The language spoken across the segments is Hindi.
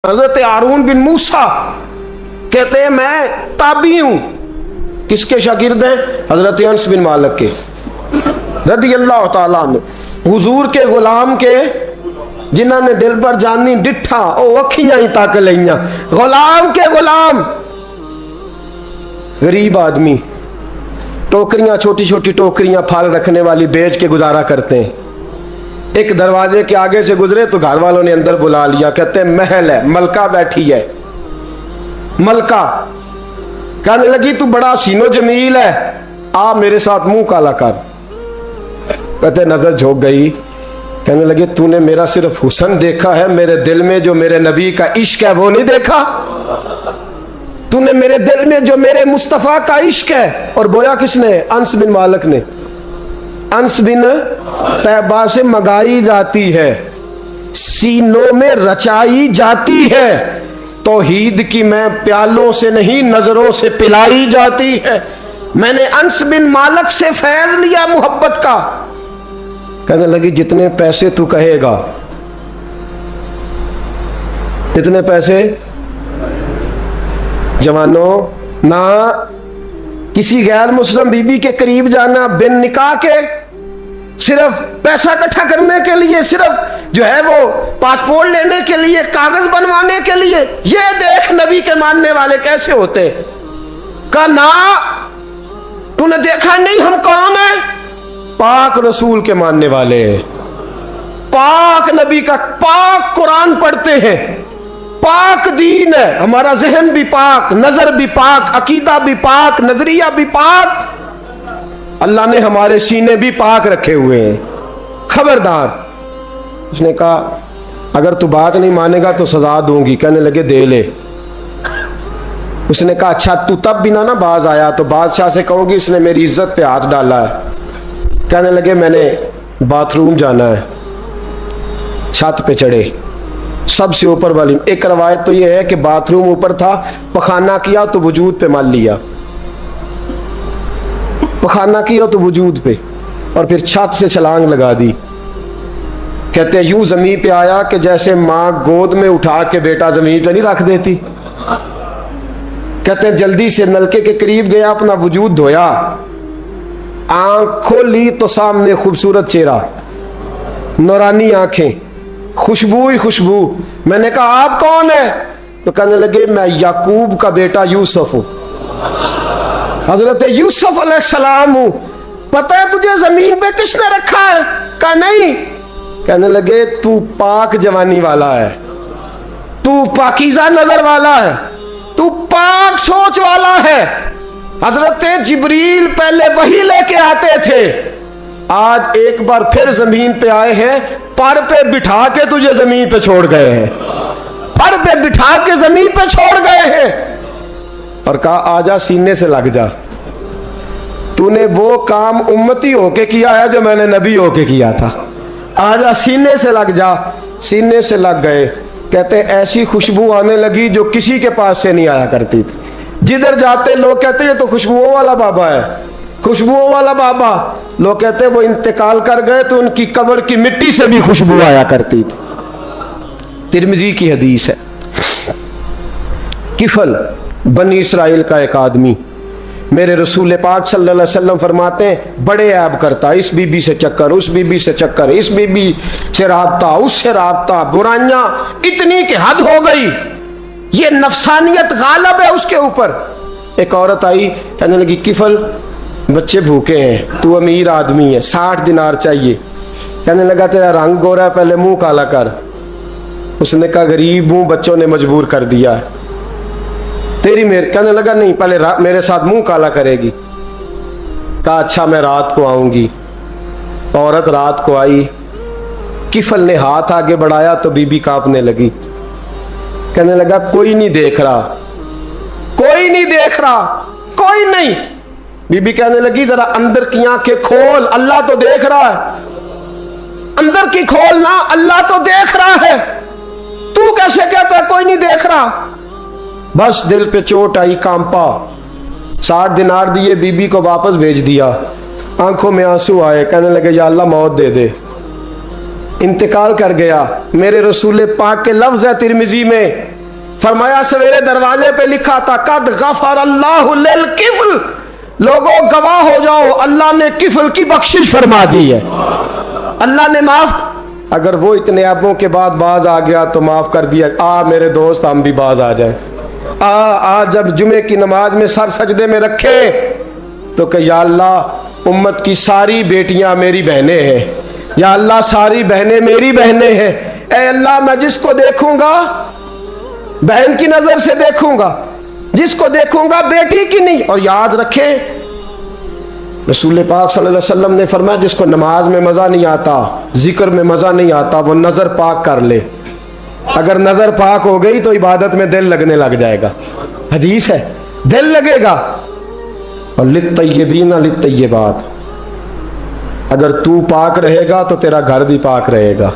हजरत हारून बिन मूसा कहते हैं मैं ताबी हूं। किसके शागिर्द हैं? हजरत अंस बिन मालिक के रदी अल्लाह तआला अन्हु। हुजूर के गुलाम के जिन्होंने दिल पर जानी डिठा ओ अखियां ही तक लिया। गुलाम के गुलाम, गरीब आदमी, टोकरियां, छोटी छोटी टोकरियां फल रखने वाली बेच के गुजारा करते हैं। एक दरवाजे के आगे से गुजरे तो घर वालों ने अंदर बुला लिया। कहते हैं महल है, मलका बैठी है। मलका कहने लगी तू बड़ा सीनो जमील है, आ मेरे साथ मुंह काला कर। कहते नजर झोंक गई। कहने लगे तूने मेरा सिर्फ हुस्न देखा है, मेरे दिल में जो मेरे नबी का इश्क है वो नहीं देखा। तूने मेरे दिल में जो मेरे मुस्तफा का इश्क है। और बोया किसने? अंस बिन मालिक ने। अंस बिन तैबा से मंगाई जाती है, सीनों में रचाई जाती है। तौहीद की मैं प्यालों से नहीं नजरों से पिलाई जाती है। मैंने अंस बिन मालिक से फैज लिया मोहब्बत का। कहने लगी जितने पैसे तू कहेगा, इतने पैसे। जवानों, ना किसी गैर मुस्लिम बीबी के करीब जाना बिन निकाह के, सिर्फ पैसा इकट्ठा करने के लिए, सिर्फ जो है वो पासपोर्ट लेने के लिए, कागज बनवाने के लिए। ये देख नबी के मानने वाले कैसे होते। कहा ना, तूने देखा नहीं हम कौन है? पाक रसूल के मानने वाले, पाक नबी का पाक कुरान पढ़ते हैं, पाक दीन है हमारा, जहन भी पाक, नजर भी पाक, अकीदा भी पाक, नजरिया भी पाक। अल्लाह ने हमारे सीने भी पाक रखे हुए हैं। खबरदार। उसने कहा अगर तू बात नहीं मानेगा तो सजा दूंगी। कहने लगे दे ले। उसने कहा अच्छा तू तब भी ना बाज आया तो बादशाह से कहूंगी इसने मेरी इज्जत पे हाथ डाला है। कहने लगे मैंने बाथरूम जाना है। छत पे चढ़े, सबसे ऊपर वाली। एक रवायत तो यह है कि बाथरूम ऊपर था, पखाना किया तो वजूद पे मान लिया, पखाना किया तो वजूद पे, और फिर छत से छलांग लगा दी। कहते हैं यूं जमीन पे आया कि जैसे मां गोद में उठा के बेटा जमीन पे नहीं रख देती। कहते हैं जल्दी से नलके के करीब गया, अपना वजूद धोया, आंख खोली तो सामने खूबसूरत चेहरा, नौरानी आंखें, खुशबू ही खुशबू। मैंने कहा आप कौन है? तो कहने लगे मैं याकूब का बेटा यूसुफ हूं, हजरत यूसुफ अलैहिस्सलाम हूं। पता है तुझे जमीन पे किसने रखा है? कहा नहीं। कहने लगे तू पाक जवानी वाला है, तू पाकीज़ा नजर वाला है, तू पाक सोच वाला है। हजरत जिब्रील पहले वही लेके आते थे, आज एक बार फिर जमीन पे आए हैं, पर पे बिठा के तुझे जमीन पे छोड़ गए हैं, पर पे बिठा के जमीन पे छोड़ गए हैं। और कहा आजा सीने से लग जा, तूने वो काम उम्मती होके किया है जो मैंने नबी होके किया था। आजा सीने से लग जा। सीने से लग गए। कहते ऐसी खुशबू आने लगी जो किसी के पास से नहीं आया करती थी। जिधर जाते लोग कहते ये तो खुशबुओं वाला बाबा है, खुशबुओं वाला बाबा। लोग कहते वो इंतकाल कर गए तो उनकी कब्र की मिट्टी से भी खुशबू आया करती थी। तिरमिजी की हदीस है। किफल बनी इसराइल का एक आदमी, मेरे रसूल पाक सल्लल्लाहु अलैहि वसल्लम फरमाते हैं बड़े ऐब करता, इस बीबी से चक्कर, उस बीबी से चक्कर, इस बीबी से राबता, उससे राबता, बुराइयां इतनी कि हद हो गई, ये नफसानियत गालब है उसके ऊपर। एक औरत आई, कहने लगी किफल बच्चे भूखे हैं, तू अमीर आदमी है, 60 दिनार चाहिए। कहने लगा तेरा रंग गोरा है, पहले मुंह काला कर। उसने कहा गरीब हूं, बच्चों ने मजबूर कर दिया है, तेरी मेरे। कहने लगा नहीं, पहले मेरे साथ मुंह काला करेगी। कहा अच्छा मैं रात को आऊंगी। औरत रात को आई। किफल ने हाथ आगे बढ़ाया तो बीबी कांपने लगी। कहने लगा कोई नहीं देख रहा, कोई नहीं देख रहा, कोई नहीं। बीबी कहने लगी जरा अंदर की आंखें खोल, अल्लाह तो देख रहा है। अंदर की खोल ना, अल्लाह तो देख रहा है, तू कैसे कहता है कोई नहीं देख रहा? बस दिल पे चोट आई, कांपा। 60 दिनार दिए, बीबी को वापस भेज दिया। आंखों में आंसू आए, कहने लगे या अल्लाह मौत दे दे। इंतकाल कर गया। मेरे रसूल पाक के लफ्ज है तिरमिजी में, फरमाया सवेरे दरवाजे पे लिखा था कद गफर अल्लाहु लिल किफल, लोगों गवाह हो जाओ अल्लाह ने किफल की बख्शिश फरमा दी है, अल्लाह ने माफ। अगर वो इतने अरबों के बाद बाज आ गया तो माफ कर दिया। मेरे दोस्त हम भी बाज आ जाए। आज जब जुमे की नमाज में सर सजदे में रखे तो कह या अल्लाह उम्मत की सारी बेटियां मेरी बहनें हैं, या अल्लाह सारी बहनें मेरी बहनें हैं। ऐ अल्लाह मैं जिसको देखूंगा बहन की नजर से देखूंगा, जिसको देखूंगा बेटी की नहीं। और याद रखें रसूल पाक सल्लल्लाहु अलैहि वसल्लम ने फरमाया जिसको नमाज में मजा नहीं आता, जिक्र में मजा नहीं आता, वो नजर पाक कर ले। अगर नजर पाक हो गई तो इबादत में दिल लगने लग जाएगा। हदीस है, दिल लगेगा। और लित्तय्यबीन लित्तय्यबात, अगर तू पाक रहेगा तो तेरा घर भी पाक रहेगा,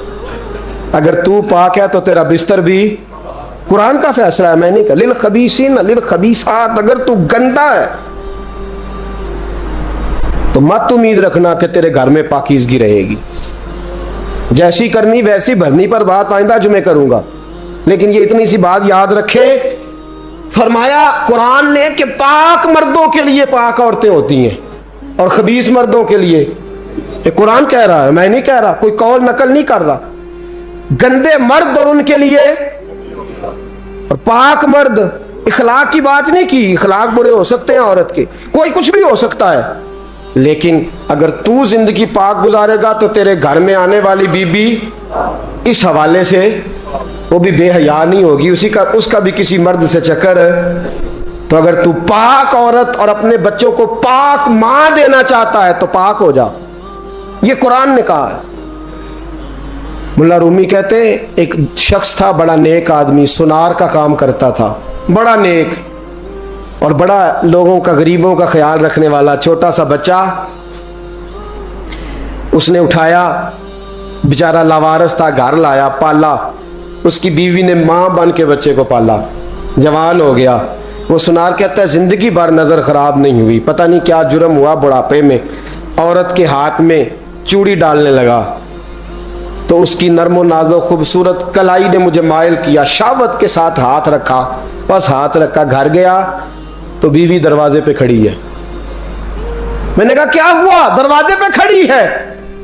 अगर तू पाक है तो तेरा बिस्तर भी। कुरान का फैसला है, मैं नहीं कहा। लिल खबीसीन लिल खबीसात, अगर तू गंदा है तो मत उम्मीद रखना कि तेरे घर में पाकीज़गी रहेगी। जैसी करनी वैसी भरनी पर बात आइंदा जुमे करूंगा, लेकिन ये इतनी सी बात याद रखे। फरमाया कुरान ने कि पाक मर्दों के लिए पाक औरतें होती हैं और खबीस मर्दों के लिए। ये कुरान कह रहा है, मैं नहीं कह रहा, कोई कौल नकल नहीं कर रहा। गंदे मर्द और उनके लिए और पाक मर्द। इखलाक की बात नहीं की, इखलाक बुरे हो सकते हैं औरत के, कोई कुछ भी हो सकता है, लेकिन अगर तू जिंदगी पाक गुजारेगा तो तेरे घर में आने वाली बीबी इस हवाले से वो भी बेहया नहीं होगी, उसका भी किसी मर्द से चक्कर है। तो अगर तू पाक औरत और अपने बच्चों को पाक मां देना चाहता है तो पाक हो जा, ये कुरान ने कहा है। मुल्ला रूमी कहते हैं एक शख्स था, बड़ा नेक आदमी, सुनार का काम करता था, बड़ा नेक और बड़ा लोगों का, गरीबों का ख्याल रखने वाला। छोटा सा बच्चा उसने उठाया, बेचारा लावारस था, घर लाया, पाला। उसकी बीवी ने मां बन के बच्चे को पाला, जवान हो गया। वो सुनार कहता है जिंदगी भर नजर खराब नहीं हुई, पता नहीं क्या जुर्म हुआ, बुढ़ापे में औरत के हाथ में चूड़ी डालने लगा तो उसकी नरमो नाजो खूबसूरत कलाई ने मुझे मायल किया, शावत के साथ हाथ रखा, बस हाथ रखा, घर गया तो बीवी दरवाजे पे खड़ी है। मैंने कहा क्या हुआ, दरवाजे पे खड़ी है?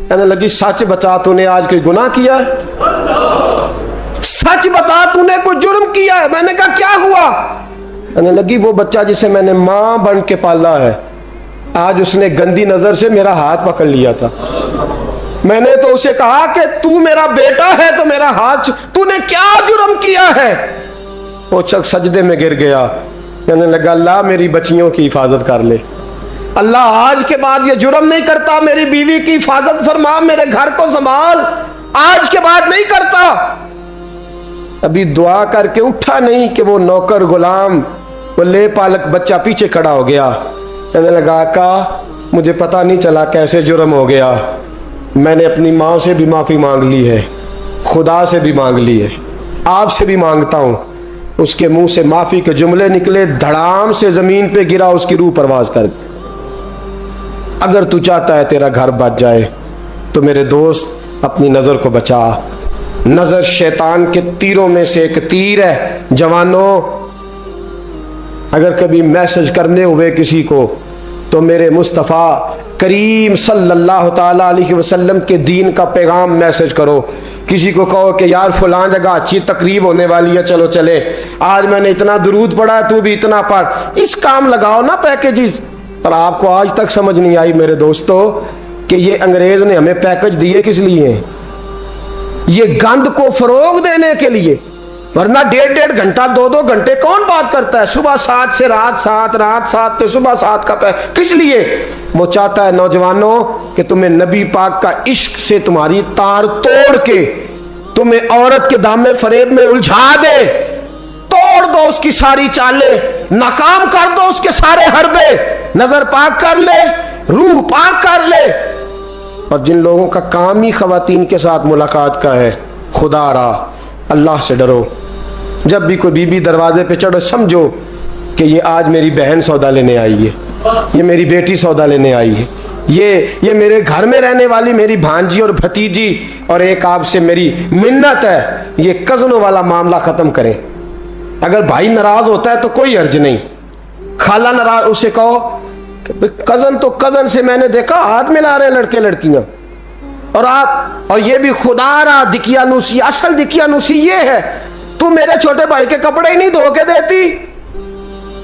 कहने लगी सच बता तूने आज कोई गुनाह किया है, सच बता तूने कोई जुर्म किया है। मैंने कहा क्या हुआ? कहने लगी वो बच्चा जिसे मैंने मां बन के पाला है, आज उसने गंदी नजर से मेरा हाथ पकड़ लिया था। मैंने तो उसे कहा कि तू मेरा बेटा है तो मेरा हाथ, तूने क्या जुर्म किया है? वो शख्स सजदे में गिर गया, कहने लगा अल्लाह मेरी बच्चियों की हिफाजत कर ले, अल्लाह आज के बाद ये जुर्म नहीं करता, मेरी बीवी की हिफाजत फरमा, मेरे घर को संभाल, आज के बाद नहीं करता। अभी दुआ करके उठा नहीं कि वो नौकर गुलाम, वो ले पालक बच्चा पीछे खड़ा हो गया। कहने लगा आका मुझे पता नहीं चला कैसे जुर्म हो गया, मैंने अपनी माँ से भी माफ़ी मांग ली है, खुदा से भी मांग ली है, आपसे भी मांगता हूँ। उसके मुंह से माफ़ी के जुमले निकले, धड़ाम से ज़मीन पे गिरा, उसकी रूह परवाज कर। अगर तू चाहता है तेरा घर बच जाए तो मेरे दोस्त अपनी नज़र को बचा। नज़र शैतान के तीरों में से एक तीर है। जवानों अगर कभी मैसेज करने हुए किसी को तो मेरे मुस्तफ़ा करीम सल्लल्लाहु ताला अलैहि वसल्लम के दीन का पैगाम मैसेज करो। किसी को कहो कि यार फलां जगह अच्छी तकरीब होने वाली है, चलो चले, आज मैंने इतना दुरूद पढ़ा है, तू भी इतना पढ़, इस काम लगाओ ना पैकेजेस। पर आपको आज तक समझ नहीं आई मेरे दोस्तों कि ये अंग्रेज ने हमें पैकेज दिए किस लिए? ये गंद को फरोग देने के लिए, वरना 1.5 घंटा 2-2 घंटे कौन बात करता है? सुबह 7 से रात 7, रात 7 से सुबह 7 का किस लिए? वो चाहता है नौजवानों कि तुम्हें नबी पाक का इश्क से तुम्हारी तार तोड़ के तुम्हें औरत के दामे फरेब में उलझा दे, तोड़ दो उसकी सारी चालें, नाकाम कर दो उसके सारे हरबे, नजर पाक कर ले, रूह पाक कर ले। और जिन लोगों का काम ही खवातीन के साथ मुलाकात का है, खुदा रहा अल्लाह से डरो। जब भी कोई बीबी दरवाजे पे चढ़ो समझो कि ये आज मेरी बहन सौदा लेने आई है, ये मेरी बेटी सौदा लेने आई है, ये मेरे घर में रहने वाली मेरी भांजी और भतीजी, और एक आपसे मेरी मिन्नत है, ये कज़नों वाला मामला ख़त्म करें। अगर भाई नाराज होता है तो कोई अर्ज नहीं, खाला नाराज, उसे कहो कि कज़न तो कज़न से मैंने देखा हाथ मिला रहे लड़के लड़कियां, और आप, और ये भी खुदा रहा दिकियानुसी, असल दिकियानुसी ये है, तू मेरे छोटे भाई के कपड़े ही नहीं धो के देती।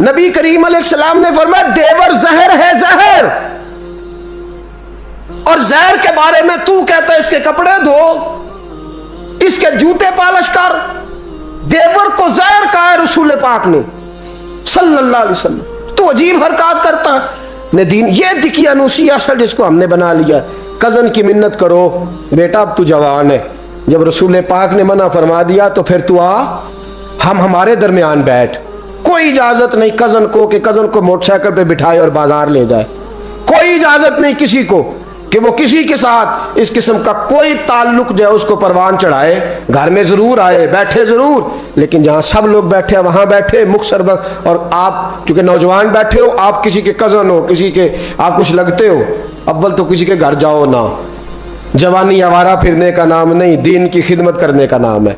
नबी करीम अलैहिस्सलाम ने फरमाया देवर जहर है, जहर, और जहर के बारे में तू कहता है इसके कपड़े धो, इसके जूते पालिश कर। देवर को जहर कहा है रसूल पाक ने सल्लल्लाहु अलैहि वसल्लम। तो अजीब हरकत करता ने दीन, ये दिकियानुसी असल जिसको हमने बना लिया। कजन की मिन्नत करो, बेटा अब तू जवान है, जब रसूल पाक ने मना फरमा दिया तो फिर तू आ, हम हमारे दरमियान बैठ। कोई इजाजत नहीं कजन को कि कजन को मोटरसाइकिल पे बिठाए और बाजार ले जाए। कोई इजाजत नहीं किसी को कि वो किसी के साथ इस किस्म का कोई ताल्लुक जो है उसको परवान चढ़ाए। घर में जरूर आए, बैठे जरूर, लेकिन जहां सब लोग बैठे वहां बैठे मुख्तसर वक्त। और आप चूंकि नौजवान बैठे हो, आप किसी के कजन हो, किसी के आप कुछ लगते हो, अव्वल तो किसी के घर जाओ ना। जवानी आवारा फिरने का नाम नहीं, दीन की खिदमत करने का नाम है।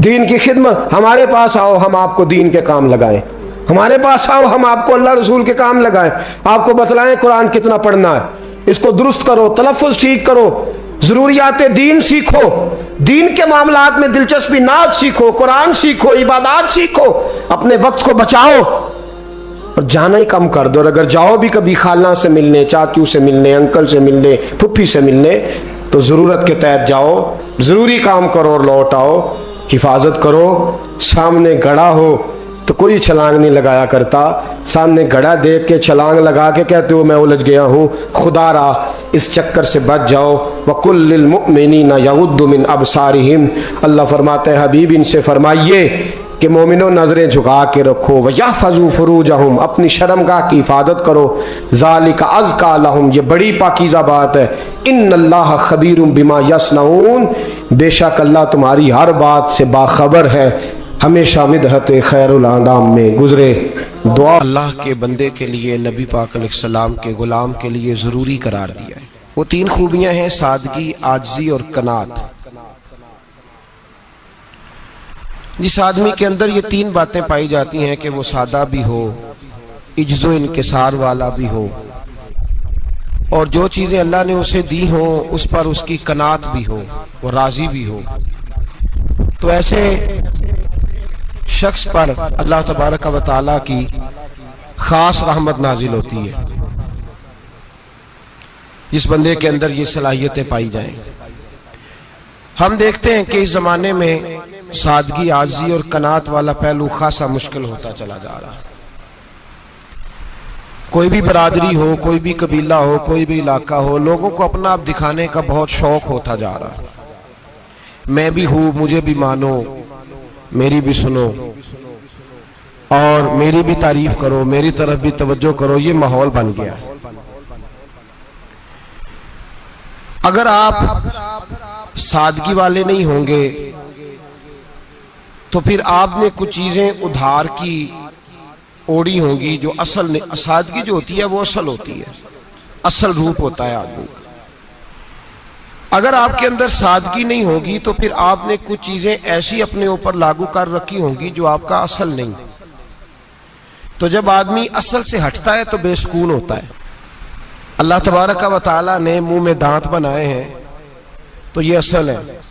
दीन की खिदमत, हमारे पास आओ, हम आपको दीन के काम लगाएं। हमारे पास आओ, हम आपको अल्लाह रसूल के काम लगाएं, आपको बतलाएं कुरान कितना पढ़ना है, इसको दुरुस्त करो, तलफ़ुज़ ठीक करो, जरूरियात दीन सीखो, दीन के मामलात में दिलचस्पी, नात सीखो, कुरान सीखो, इबादत सीखो, अपने वक्त को बचाओ और जाना ही कम कर दो। और अगर जाओ भी कभी खाला से मिलने, चाचू से मिलने, अंकल से मिलने, फुफ्फी से मिलने, तो ज़रूरत के तहत जाओ, ज़रूरी काम करो और लौट आओ। हिफाजत करो। सामने घड़ा हो तो कोई छलांग नहीं लगाया करता, सामने घड़ा देख के छलांग लगा के कहते हो मैं उलझ गया हूँ। खुदा रहा, इस चक्कर से बच जाओ। वकुल्लिल मुमिनीना यगुद्दु मिन अबसारिहिम, अल्लाह फरमाते हैं हबीब इनसे फरमाइए कि मोमिनो नजरें झुका के रखो। वयहफज़ू फुरूजहुम, अपनी शर्मगाह की हिफाजत करो। ज़ालिका अज़का लहुम, ये बड़ी पाकीज़ा बात है। इन्नल्लाह खबीरुम बिमा यस्नऊन, बेशक अल्लाह तुम्हारी हर बात से बाखबर है। हमेशा मिदहत खैरुल आदाम में गुजरे दुआ अल्लाह के बंदे के लिए, नबी पाक अलैहिस्सलाम के गुलाम के लिए ज़रूरी करार दिया है। वो तीन खूबियां हैं, सादगी, आजिज़ी और कनात। जिस आदमी के अंदर ये तीन बातें पाई जाती हैं कि वो सादा भी हो, इज्जो इनकिसार वाला भी हो, और जो चीज़ें अल्लाह ने उसे दी हो उस पर उसकी कनात भी हो, वो राजी भी हो, तो ऐसे शख्स पर अल्लाह तबारक व तआला की खास रहमत नाजिल होती है। जिस बंदे के अंदर ये सलाहियतें पाई जाएं। हम देखते हैं कि इस जमाने में सादगी, आजी और कनात वाला पहलू खासा मुश्किल होता चला जा रहा है। कोई भी बरादरी हो, कोई भी कबीला हो, कोई भी इलाका हो, लोगों को अपना आप दिखाने का बहुत शौक होता जा रहा है। मैं भी हूं, मुझे भी मानो, मेरी भी सुनो और मेरी भी तारीफ करो, मेरी तरफ भी तवज्जो करो, ये माहौल बन गया है। अगर आप सादगी वाले नहीं होंगे तो फिर आपने कुछ चीजें उधार की ओढ़ी होंगी जो असल नहीं। सादगी जो होती है वो असल होती है, असल रूप होता है आदमी का। अगर आपके अंदर सादगी नहीं होगी तो फिर आपने कुछ चीजें ऐसी अपने ऊपर लागू कर रखी होंगी जो आपका असल नहीं। तो जब आदमी असल से हटता है तो बेसुकून होता है। अल्लाह तबारक व तआला ने मुंह में दांत बनाए हैं तो ये असल है।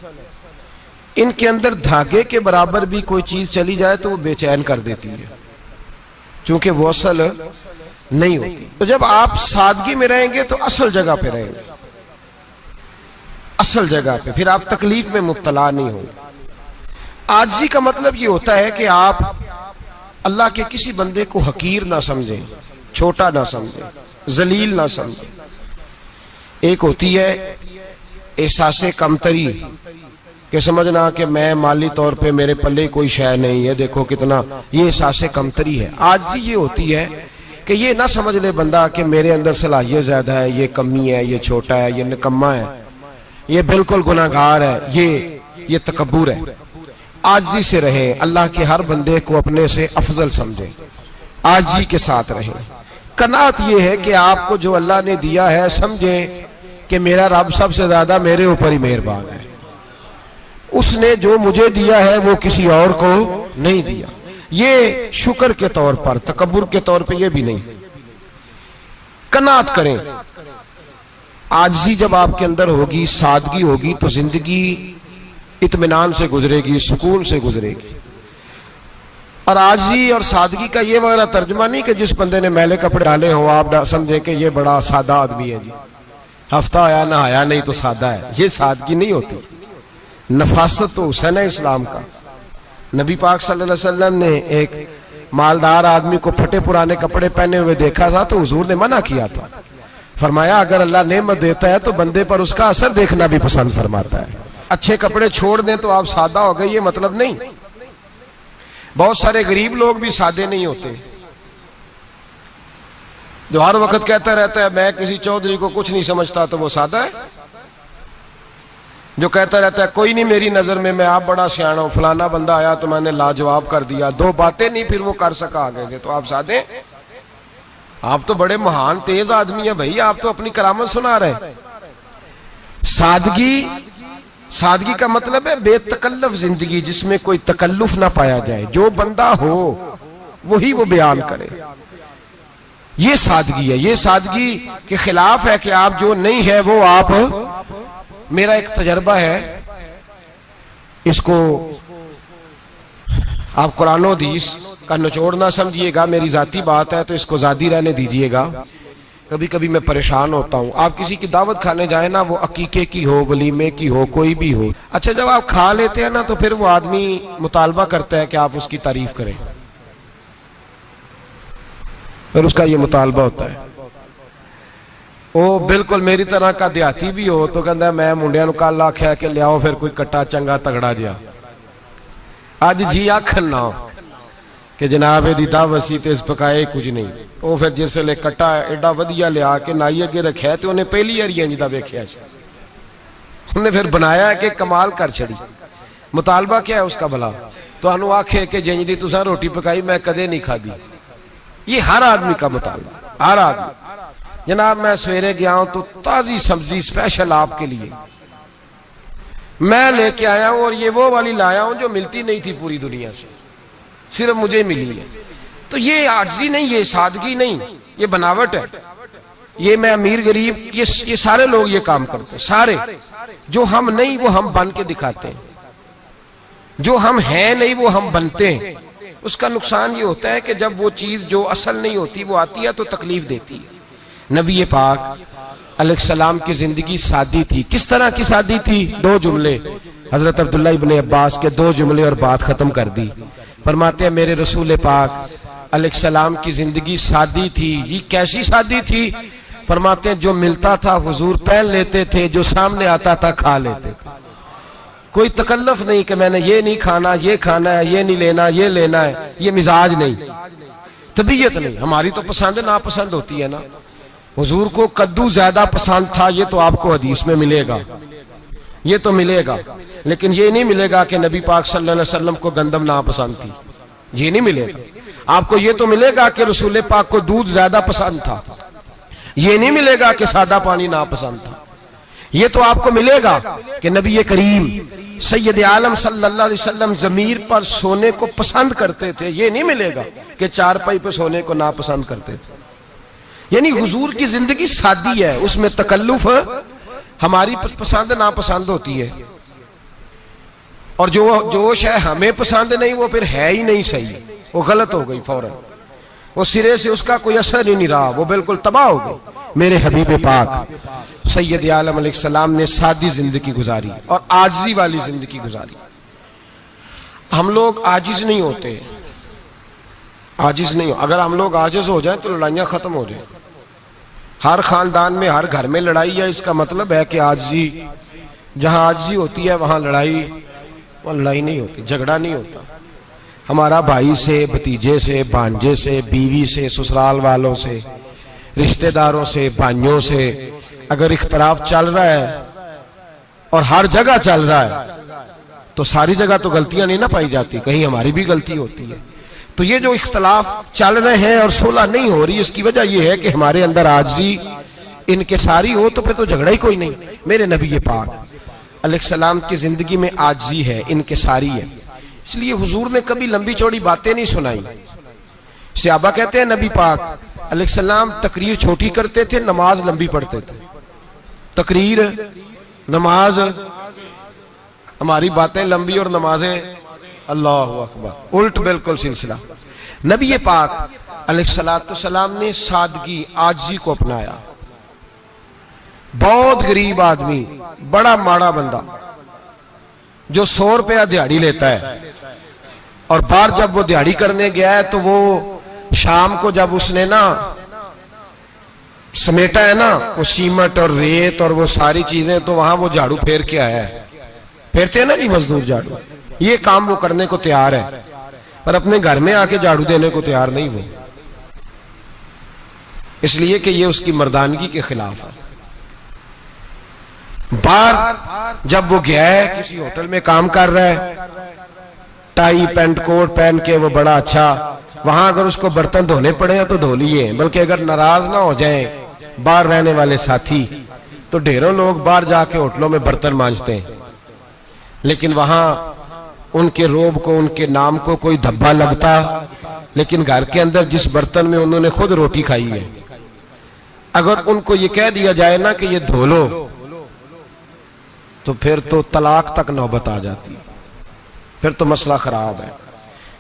इनके अंदर धागे के बराबर भी कोई चीज चली जाए तो वो बेचैन कर देती है, क्योंकि वो असल नहीं होती। तो जब आप सादगी में रहेंगे तो असल जगह पे रहेंगे, असल जगह पे, फिर आप तकलीफ में मुब्तला नहीं होंगे। आजिज़ी का मतलब ये होता है कि आप अल्लाह के किसी बंदे को हकीर ना समझें, छोटा ना समझें, जलील ना समझें। एक होती है एहसासे कमतरी कि समझना कि मैं माली तौर पे मेरे पल्ले कोई शय नहीं है, देखो कितना, ये एहसासे कमतरी है। आजिज़ी ये होती है कि ये ना समझ ले बंदा कि मेरे अंदर सलाहियत ज्यादा है, ये कमी है, ये छोटा है, ये निकम्मा है, ये बिल्कुल गुनाहगार है, ये तकब्बुर है। आजिज़ी से रहें, अल्लाह के हर बंदे को अपने से अफजल समझें, आजिज़ी के साथ रहें। कनात ये है कि आपको जो अल्लाह ने दिया है समझें कि मेरा रब सबसे ज्यादा मेरे ऊपर ही मेहरबान है, उसने जो मुझे दिया है वो किसी और को नहीं दिया। ये शुक्र के तौर पर, तकब्बुर के तौर पे ये भी नहीं। कनात करें। आजिज़ी जब आपके अंदर होगी, सादगी होगी, तो जिंदगी इत्मीनान से गुजरेगी, सुकून से गुजरेगी। और आजिज़ी और सादगी का ये वाला तर्जुमा नहीं कि जिस बंदे ने मैले कपड़े डाले हो आप समझे कि ये बड़ा सादा आदमी है जी, हफ्ता आया ना आया नहीं तो सादा है। ये सादगी नहीं होती। नफासत तो हुसैन है इस्लाम का। नबी पाक सल्लल्लाहु अलैहि वसल्लम ने एक मालदार आदमी को फटे पुराने कपड़े पहने हुए देखा था तो हुजूर ने मना किया था। फरमाया अगर अल्लाह नेमत देता है तो बंदे पर उसका असर देखना भी पसंद फरमाता है। अच्छे कपड़े छोड़ दें तो आप सादा हो गए, ये मतलब नहीं। बहुत सारे गरीब लोग भी सादे नहीं होते, जो हर वक्त कहता रहता है मैं किसी चौधरी को कुछ नहीं समझता, तो वो सादा है। जो कहता रहता है कोई नहीं मेरी नजर में, मैं आप बड़ा सियाना हूं, फलाना बंदा आया तो मैंने लाजवाब कर दिया, दो बातें नहीं फिर वो कर सका आगे से, तो आप सादे? आप तो बड़े महान तेज आदमी है भाई, आप तो अपनी करामत सुना रहे। सादगी, सादगी का मतलब है बेतकल्लफ जिंदगी जिसमें कोई तकल्लुफ ना पाया जाए। जो बंदा हो वही वो बयान करे, ये सादगी है। ये सादगी के खिलाफ है कि आप जो नहीं है वो आप। मेरा एक तजर्बा है, इसको आप कुरान और हदीस का निचोड़ ना समझिएगा, मेरी जाती बात है तो इसको जादी रहने दीजिएगा। कभी कभी मैं परेशान होता हूं। आप किसी की दावत खाने जाए ना, वो अकीके की हो, वलीमे की हो, कोई भी हो, अच्छा जब आप खा लेते हैं ना तो फिर वो आदमी मुतालबा करता है कि आप उसकी तारीफ करें, फिर उसका ये मुतालबा होता है। वो बिल्कुल मेरी तरह का देहाती भी हो तो कहता है मैं मुंडिया कल आख्या कि लियाओ फिर कोई कट्टा चंगा तगड़ा जिहा, अज जी आखन ना कि जनाब एदी दावत सी ते इस पकाए कुछ नहीं। वो फिर जिसले कट्टा एडा वधिया लिया के नाई अगे रखा तो उन्हें पहली बारी इंज दा वेख्या सी, उन्हें फिर बनाया कि कमाल कर छड़ी। मुतालबा क्या है उसका भला? तो आखे कि जिंज दी तुसां रोटी पकाई मैं कदे नहीं खादी। ये हर आदमी का मुतालबा, हर आदमी। जनाब मैं सवेरे गया हूं तो ताजी सब्जी स्पेशल आपके लिए मैं लेके आया हूं, और ये वो वाली लाया हूं जो मिलती नहीं थी पूरी दुनिया से, सिर्फ मुझे मिली है। तो ये आजिज़ी नहीं, ये सादगी नहीं, ये बनावट है। ये मैं अमीर गरीब, ये सारे लोग ये काम करते हैं, सारे। जो हम नहीं वो हम बन के दिखाते हैं, जो हम हैं नहीं वो हम बनते हैं। उसका नुकसान ये होता है कि जब वो चीज जो असल नहीं होती वो आती है तो तकलीफ देती है। नबी पाक अलैहिस्सलाम की जिंदगी सादी थी। किस तरह की सादी थी? दो जुमले, हजरत अब्दुल्ला इब्ने अब्बास के दो जुमले और बात खत्म कर दी। फरमाते हैं मेरे रसूल पाक अलैहिस्सलाम की जिंदगी सादी थी। ये कैसी सादी थी? फरमाते हैं जो मिलता था हुजूर पहन लेते थे, जो सामने आता था खा लेते थे। कोई तकल्लुफ नहीं कि मैंने ये नहीं खाना, ये खाना है, ये नहीं लेना, ये लेना है। ये मिजाज नहीं, तबीयत नहीं। हमारी तो पसंद नापसंद होती है ना। हुजूर को कद्दू ज्यादा पसंद था, ये तो आपको हदीस में मिलेगा, ये तो मिलेगा। लेकिन ये नहीं मिलेगा कि नबी पाक सल्लल्लाहु अलैहि वसल्लम को गंदम नापसंद थी, ये नहीं मिलेगा। आपको ये तो मिलेगा कि रसूल पाक को दूध ज्यादा पसंद था, ये नहीं मिलेगा कि सादा पानी नापसंद था। ये तो आपको मिलेगा कि नबी करीम सैयद आलम सल्लल्लाहु अलैहि वसल्लम जमीर पर सोने को पसंद करते थे। ये नहीं मिलेगा कि चारपाई पर सोने को नापसंद करते थे। यानी हुजूर की जिंदगी सादी है, उसमें तकल्लुफ हमारी पसंद नापसंद होती है, और जो जोश है हमें पसंद नहीं वो फिर है ही नहीं सही, वो गलत हो गई फौरन, वो सिरे से उसका कोई असर ही नहीं रहा, वो बिल्कुल तबाह हो गई। मेरे हबीब पाक सैयद आलम अलैहिस्सलाम ने सादी जिंदगी गुजारी और आजिज़ी वाली जिंदगी गुजारी। हम लोग आजिज नहीं होते, आजिज नहीं हो। अगर हम लोग आजिज हो जाए तो लड़ाइयां खत्म हो जाए। हर खानदान में हर घर में लड़ाई है, इसका मतलब है कि आजिज़ी, जहां आजिज़ी होती है वहां लड़ाई नहीं होती, झगड़ा नहीं होता। हमारा भाई से, भतीजे से, भांजे से, बीवी से, ससुराल वालों से, रिश्तेदारों से, भाइयों से अगर इख्तलाफ चल रहा है और हर जगह चल रहा है तो सारी जगह तो गलतियां नहीं ना पाई जाती, कहीं हमारी भी गलती होती है। तो ये जो इख्तलाफ चल रहे हैं और सुलह नहीं हो रही, इसकी वजह यह है कि हमारे अंदर आजिज़ी इनकिसारी हो, तो फिर तो झगड़ा ही कोई नहीं। मेरे नबी पाक अलैहिस्सलाम की जिंदगी में आजिज़ी है, इनकिसारी है, इसलिए हुजूर ने कभी लंबी चौड़ी बातें नहीं सुनाई। सहाबा कहते हैं नबी पाक अलैहिस्सलाम तकरीर छोटी करते थे, नमाज लंबी पढ़ते थे। तकरीर, नमाज, हमारी बातें लंबी और नमाजें अल्लाह अकबर, उल्ट बिल्कुल सिलसिला। नबी पाक अलैहिस्सलाम ने सादगी, आजिज़ी को अपनाया। बहुत गरीब आदमी, बड़ा माड़ा बंदा जो 100 रुपया दिहाड़ी लेता है, और बाहर जब वो दिहाड़ी करने गया है तो वो शाम को जब उसने ना समेटा है ना वो सीमेंट और रेत और वो सारी चीजें, तो वहां वो झाड़ू फेर के आया है। फेरते हैं ना जी मजदूर झाड़ू, ये काम वो करने को तैयार है, पर अपने घर में आके झाड़ू देने को तैयार नहीं हुए, इसलिए कि ये उसकी मर्दानगी के खिलाफ है। बाहर जब वो गया है, किसी होटल में काम कर रहा है, टाई पैंट कोट पहन के वो बड़ा अच्छा, वहां अगर उसको बर्तन धोने पड़े तो धो लिए, बल्कि अगर नाराज ना हो जाए बाहर रहने वाले साथी, तो ढेरों लोग बाहर जाके होटलों में बर्तन मांजते हैं, लेकिन वहां उनके रोब को, उनके नाम को कोई धब्बा लगता, लेकिन घर के अंदर जिस बर्तन में उन्होंने खुद रोटी खाई है, अगर उनको ये कह दिया जाए ना कि ये धो लो, तो फिर तो तलाक तक नौबत आ जाती, फिर तो मसला खराब है।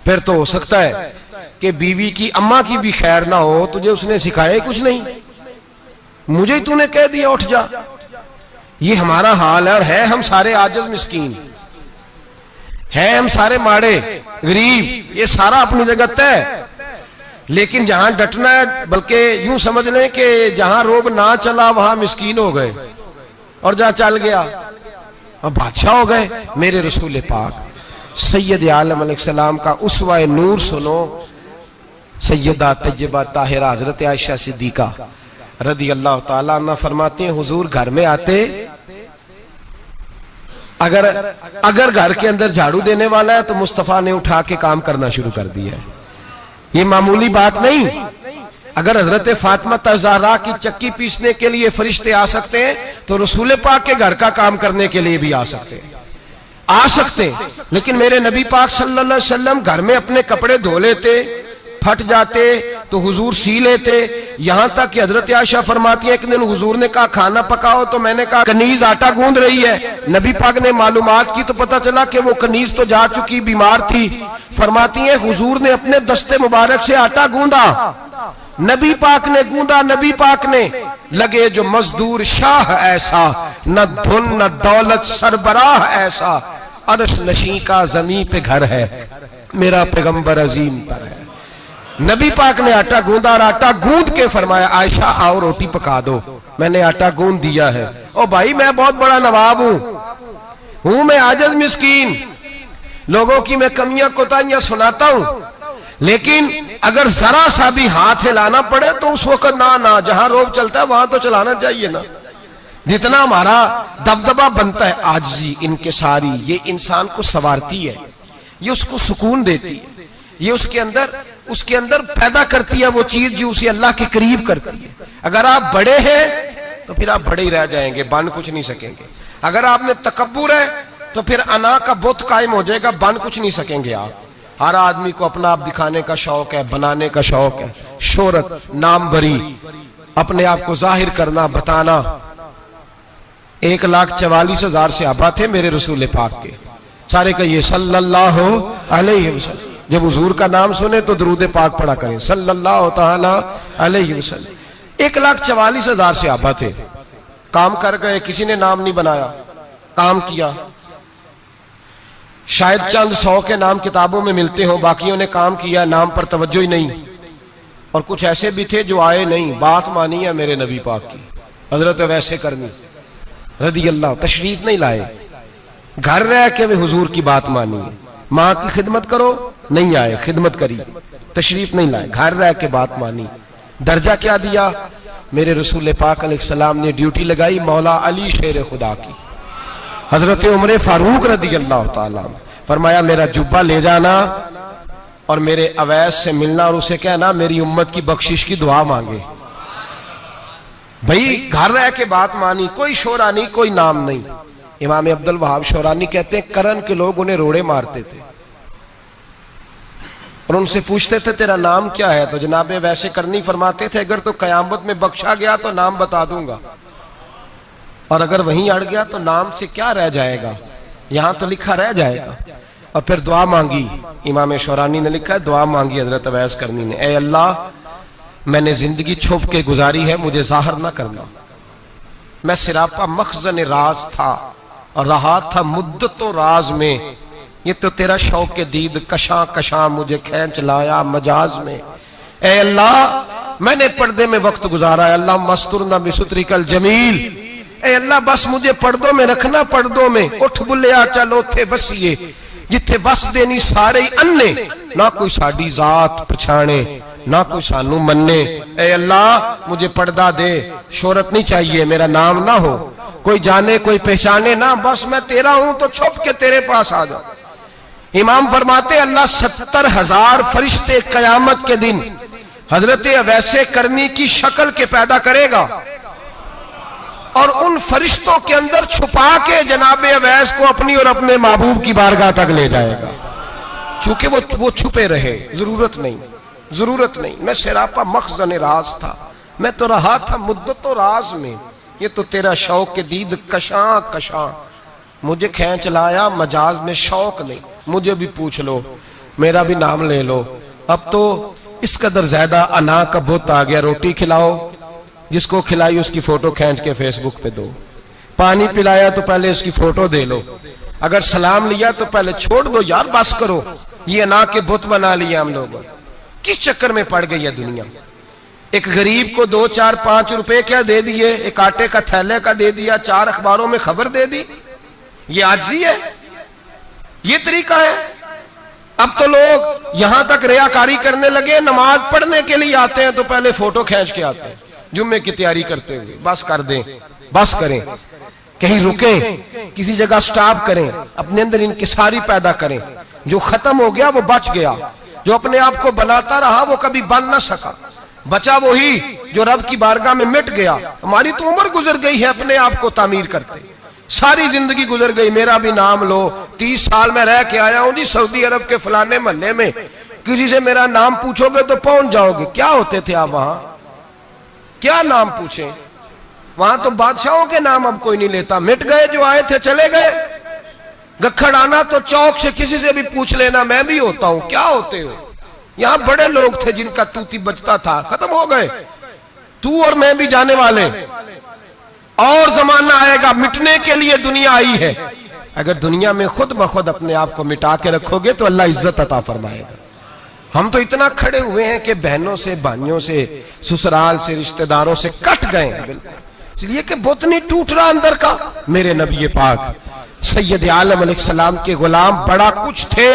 फिर तो हो सकता है कि बीवी की अम्मा की भी खैर ना हो, तुझे उसने सिखाया ही कुछ नहीं, मुझे ही तूने कह दिया उठ जा। ये हमारा हाल है, और है हम सारे आजिज़ मिस्कीन, है हम सारे माड़े गरीब, ये सारा अपनी जगह तय। लेकिन जहां डटना है, बल्कि यूं समझ लें कि जहां रोब ना चला वहां मिस्कीन हो गए, और जहां चल गया और बादशाह हो गए। मेरे रसूल पाक सैयद आलम अलैहिस्सलाम का उसवा नूर सुनो, सैयदा तैयबा ताहिरा हजरत आयशा सिद्दीका रदी अल्लाह ताला अन्हा फरमाती हैं, हुजूर घर में आते, अगर घर के अंदर झाड़ू देने वाला है तो मुस्तफा ने उठा के काम करना शुरू कर दिया है। ये मामूली बात नहीं। अगर हजरत फातिमा ज़हरा की चक्की पीसने के लिए फरिश्ते आ सकते हैं, तो रसूल पाक के घर का काम करने के लिए भी आ सकते हैं, लेकिन मेरे नबी पाक सल्लल्लाहु अलैहि वसल्लम घर में अपने कपड़े धो लेते, फट जाते तो हुजूर सी लेते। यहां तक कि हजरत आयशा फरमाती है, एक दिन हुजूर ने कहा खाना पकाओ, तो मैंने कहा कनीज आटा गूंद रही है। नबी पाक ने मालूमात की तो पता चला कि वो कनीज तो जा चुकी, बीमार थी। फरमाती है हुजूर ने अपने दस्ते मुबारक से आटा गूंदा, नबी पाक ने गूंदा, नबी पाक ने। लगे जो मजदूर शाह ऐसा, न धुन न दौलत सरबराह ऐसा, अरश नशी का जमी पे घर है, मेरा पैगंबर अजीम तर है। नबी पाक ने आटा गूंदा, और आटा गूंद के फरमाया आयशा आओ रोटी पका दो, मैंने आटा गूंद दिया है। ओ भाई मैं बहुत बड़ा नवाब हूं मैं आजिज़ मिस्कीन, लोगों की मैं कमियां कोताहियां सुनाता हूं, लेकिन अगर जरा सा भी हाथ हिलाना पड़े तो उस वक्त ना जहां रोब चलता है वहां तो चलाना चाहिए ना। जितना हमारा दबदबा बनता है, आजिज़ी इनकिसारी, ये इंसान को संवारती है, ये उसको सुकून देती है, ये उसके अंदर पैदा करती है वो चीज जो उसे अल्लाह के करीब करती है। अगर आप बड़े हैं तो फिर आप बड़े ही रह जाएंगे, बन कुछ नहीं सकेंगे। अगर आप में तकब्बुर है तो फिर अना का बुत कायम हो जाएगा, बन कुछ नहीं सकेंगे आप। हर आदमी को अपना आप दिखाने का शौक है, बनाने का शौक है, शोहरत, नाम भरी, अपने आप को जाहिर करना, बताना। 1,44,000 सहाबा थे मेरे रसूल पाक के, सारे कहिए सल्लल्लाहु अलैहि वसल्लम। जब हुजूर का नाम सुने तो दरूद पाक पढ़ा करें, सल्लल्लाहु तआला अलैहि वसल्लम। 1,44,000 सहाबा थे, काम कर गए, किसी ने नाम नहीं बनाया, काम किया। शायद चंद 100 के नाम किताबों में मिलते हो, बाकियों ने काम किया, नाम पर तवज्जो ही नहीं। और कुछ ऐसे भी थे जो आए नहीं, बात मानी है मेरे नबी पाक की, हजरत वैसे करनी रदी अल्लाह, तशरीफ नहीं लाए, घर रह के भी हुजूर की बात मानी है। माँ की खिदमत करो, नहीं आए, खिदमत करी, तशरीफ नहीं लाए, घर रह के बात मानी। दर्जा क्या दिया मेरे रसूल पाक अलैहिस्सलाम ने? ड्यूटी लगाई मौला अली शेर खुदा की, हजरत उमर फारूक रदी अल्लाह ताला। फरमाया मेरा जुब्बा ले जाना, और मेरे अवैस से मिलना और उसे कहना मेरी उम्मत की बख्शिश की दुआ मांगे। भाई घर रह के बात मानी, कोई शोरा नहीं, कोई नाम नहीं। इमाम अब्दुल वहाब शोरानी कहते हैं करन के लोग उन्हें रोड़े मारते थे और उनसे पूछते थे तेरा नाम क्या है, तो जनाबे वैसे करनी फरमाते थे अगर तो कयामत में बख्शा गया तो नाम बता दूंगा, और अगर वहीं अड़ गया तो नाम से क्या रह जाएगा, यहां तो लिखा रह जाएगा। और फिर दुआ मांगी। इमाम शोरानी ने लिखा है दुआ मांगी हजरत अवैस करनी ने, ए अल्लाह मैंने जिंदगी छुप के गुजारी है, मुझे जाहिर ना करना। मैं सिरापा मखजन राज था और रहा था मुद्दतों राज में, ये तो तेरा शौक के दीद कशा कशा मुझे खींच लाया मजाज में। ए अल्लाह मैंने पर्दे में वक्त गुजारा है, अल्लाह मस्तुरना बिसुतरिकल जमील। ए अल्लाह बस मुझे पर्दों में रखना, पर्दों में उठ बुलिया चल उथे बसिए, जिथे बस देनी सारे ही अन्ने, ना कोई साडी जात पछाणे ना कोई सानू मन्ने। ए अल्लाह मुझे पर्दा दे, शोहरत नहीं चाहिए, मेरा नाम ना हो, कोई जाने कोई पहचाने ना, बस मैं तेरा हूं तो छुप के तेरे पास आ जाओ। इमाम फरमाते अल्लाह 70,000 फरिश्ते कयामत के दिन हजरत अवैसे करनी की शक्ल के पैदा करेगा और उन फरिश्तों के अंदर छुपा के जनाबे अवैस को अपनी और अपने महबूब की बारगाह तक ले जाएगा, चूंकि वो छुपे रहे। जरूरत नहीं, मैं सिरापा मखजन राज था, मैं तो रहा था मुद्दतों राज में, ये तो तेरा शौक के दीद कशा कशा मुझे खींच लाया मजाज में। शौक नहीं, मुझे भी पूछ लो, मेरा भी नाम ले लो। अब तो इस कदर ज्यादा अना का बुत आ गया, रोटी खिलाओ, जिसको खिलाई उसकी फोटो खींच के फेसबुक पे दो, पानी पिलाया तो पहले उसकी फोटो दे लो, अगर सलाम लिया तो पहले छोड़ दो यार, बस करो। ये अना के बुत बना लिए हम लोग, किस चक्कर में पड़ गई है दुनिया। एक गरीब को 2, 4, 5 रुपए क्या दे दिए, एक आटे का थैले का दे दिया, 4 अखबारों में खबर दे दी, ये आजी है, ये तरीका है। अब तो लोग यहां तक रियाकारी करने लगे, नमाज पढ़ने के लिए आते हैं तो पहले फोटो खींच के आते हैं जुम्मे की तैयारी करते हुए। बस कर दें, बस करें, कहीं रुके, किसी जगह स्टॉप करें, अपने अंदर इंकिसारी पैदा करें। जो खत्म हो गया वो बच गया, जो अपने आप को बनाता रहा वो कभी बन ना सका। बचा वही जो रब की बारगाह में मिट गया। हमारी तो उम्र गुजर गई है अपने आप को तामीर करते, सारी जिंदगी गुजर गई। मेरा भी नाम लो, 30 साल में रह के आया हूं जी सऊदी अरब के फलाने महल्ले में, किसी से मेरा नाम पूछोगे तो पहुंच जाओगे। क्या होते थे आप वहां, क्या नाम पूछे, वहां तो बादशाहों के नाम अब कोई नहीं लेता, मिट गए, जो आए थे चले गए। गखड़ आना तो चौक से किसी से भी पूछ लेना, मैं भी होता हूं, क्या होते हो। यहां बड़े लोग थे जिनका तूती बचता था, खत्म हो गए। तू और मैं भी जाने वाले, और जमाना आएगा, मिटने के लिए दुनिया आई है। अगर दुनिया में खुद ब खुद अपने आप को मिटा के रखोगे तो अल्लाह इज्जत अता फरमाएगा। हम तो इतना खड़े हुए हैं कि बहनों से, भाइयों से, ससुराल से, रिश्तेदारों से कट गए हैं बिल्कुल, इसलिए कि बुत नहीं टूट रहा अंदर का। मेरे नबी पाक सैयद आलम अलैहिस्सलाम के गुलाम बड़ा कुछ थे,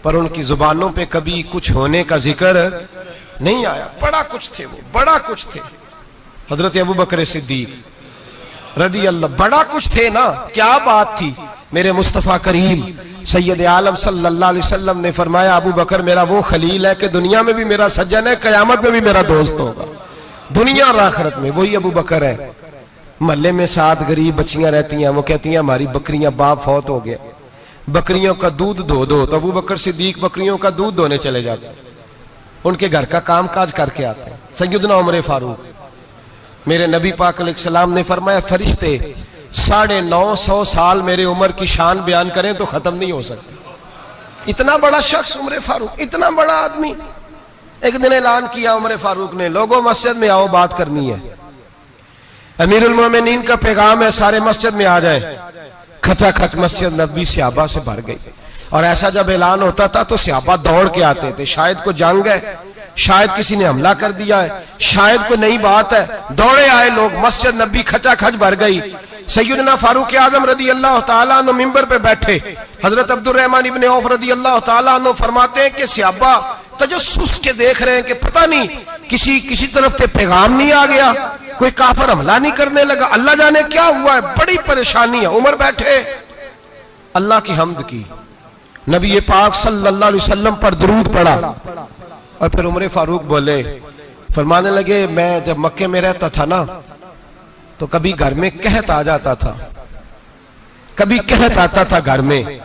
पर उनकी जुबानों पे कभी कुछ होने का जिक्र नहीं आया। बड़ा कुछ थे वो, बड़ा कुछ थे। हजरत अबू बकर सिद्दीक रदी अल्लाह, बड़ा कुछ थे ना, क्या बात थी। मेरे मुस्तफा करीम सैयद आलम सल्लल्लाहु अलैहि वसल्लम ने फरमाया अबू बकर मेरा वो खलील है कि दुनिया में भी मेरा सज्जन है, कयामत में भी मेरा दोस्त होगा, दुनिया और आखिरत में वही अबू बकर है। महल्ले में 7 गरीब बच्चियां रहती हैं, वो कहती हैं हमारी बकरियां, बाप फौत हो गया, बकरियों का दूध धो दो। तो अबू बकर सिद्दीक बकरियों का दूध धोने चले जाते हैं, उनके घर का काम काज करके आते हैं। सैयदना उमर फारूक, मेरे नबी पाक अलैहिस्सलाम ने फरमाया फरिश्ते 950 साल मेरे उम्र की शान बयान करें तो खत्म नहीं हो सकती। इतना बड़ा शख्स उमर फारूक, इतना बड़ा आदमी। एक दिन ऐलान किया उमर फारूक ने, लोगों मस्जिद में आओ, बात करनी है। अमीरुल मोमिनीन का पैगाम है, सारे मस्जिद में आ जाए। खचाखच मस्जिद नबी सहाबा से भर गई, और ऐसा जब ऐलान होता था तो सहाबा दौड़ के आते थे। शायद को जंग है, शायद किसी ने हमला कर दिया है, शायद कोई नई बात है, दौड़े आए लोग, मस्जिद नबी खचाखच भर गई। सैयदना फारूक आजम रदी अल्लाह तआला अन्हु मिंबर पे बैठे, हजरत अब्दुर रहमान इब्ने औफ रदी अल्लाह तआला अन्हु फरमाते हैं कि सहाबा तजस्सुस के देख रहे हैं कि पता नहीं किसी तरफ से पैगाम नहीं आ गया, कोई काफिर हमला नहीं करने लगा, अल्लाह जाने क्या हुआ है, बड़ी परेशानी है। उमर बैठे, अल्लाह की हम्द की, नबी पाक सल्लल्लाहु अलैहि वसल्लम पर दुरूद पढ़ा और फिर उमर फारूक बोले, फरमाने लगे, मैं जब मक्के में रहता था ना तो कभी घर में कहत आ जाता था, कभी कहत आता था घर में,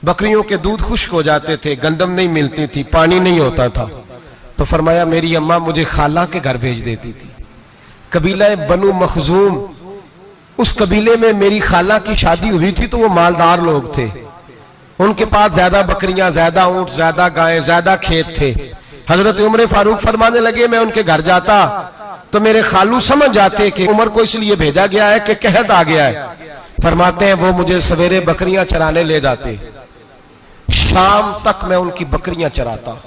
बकरियों के दूध खुश्क हो जाते थे, गंदम नहीं मिलती थी, पानी नहीं होता था। तो फरमाया मेरी अम्मा मुझे खाला के घर भेज देती थी। कबीला बनु मखजूम, उस कबीले में मेरी खाला की शादी हुई थी तो वो मालदार लोग थे, उनके पास ज्यादा बकरियां, ज्यादा ऊंट, ज्यादा गायें, ज्यादा खेत थे। हजरत उमर फारूक फरमाने लगे, मैं उनके घर जाता तो मेरे खालू समझ जाते कि उमर को इसलिए भेजा गया है कि कहत आ गया है। फरमाते हैं वो मुझे सवेरे बकरियां चराने ले जाते, शाम तक मैं उनकी बकरियां चराता।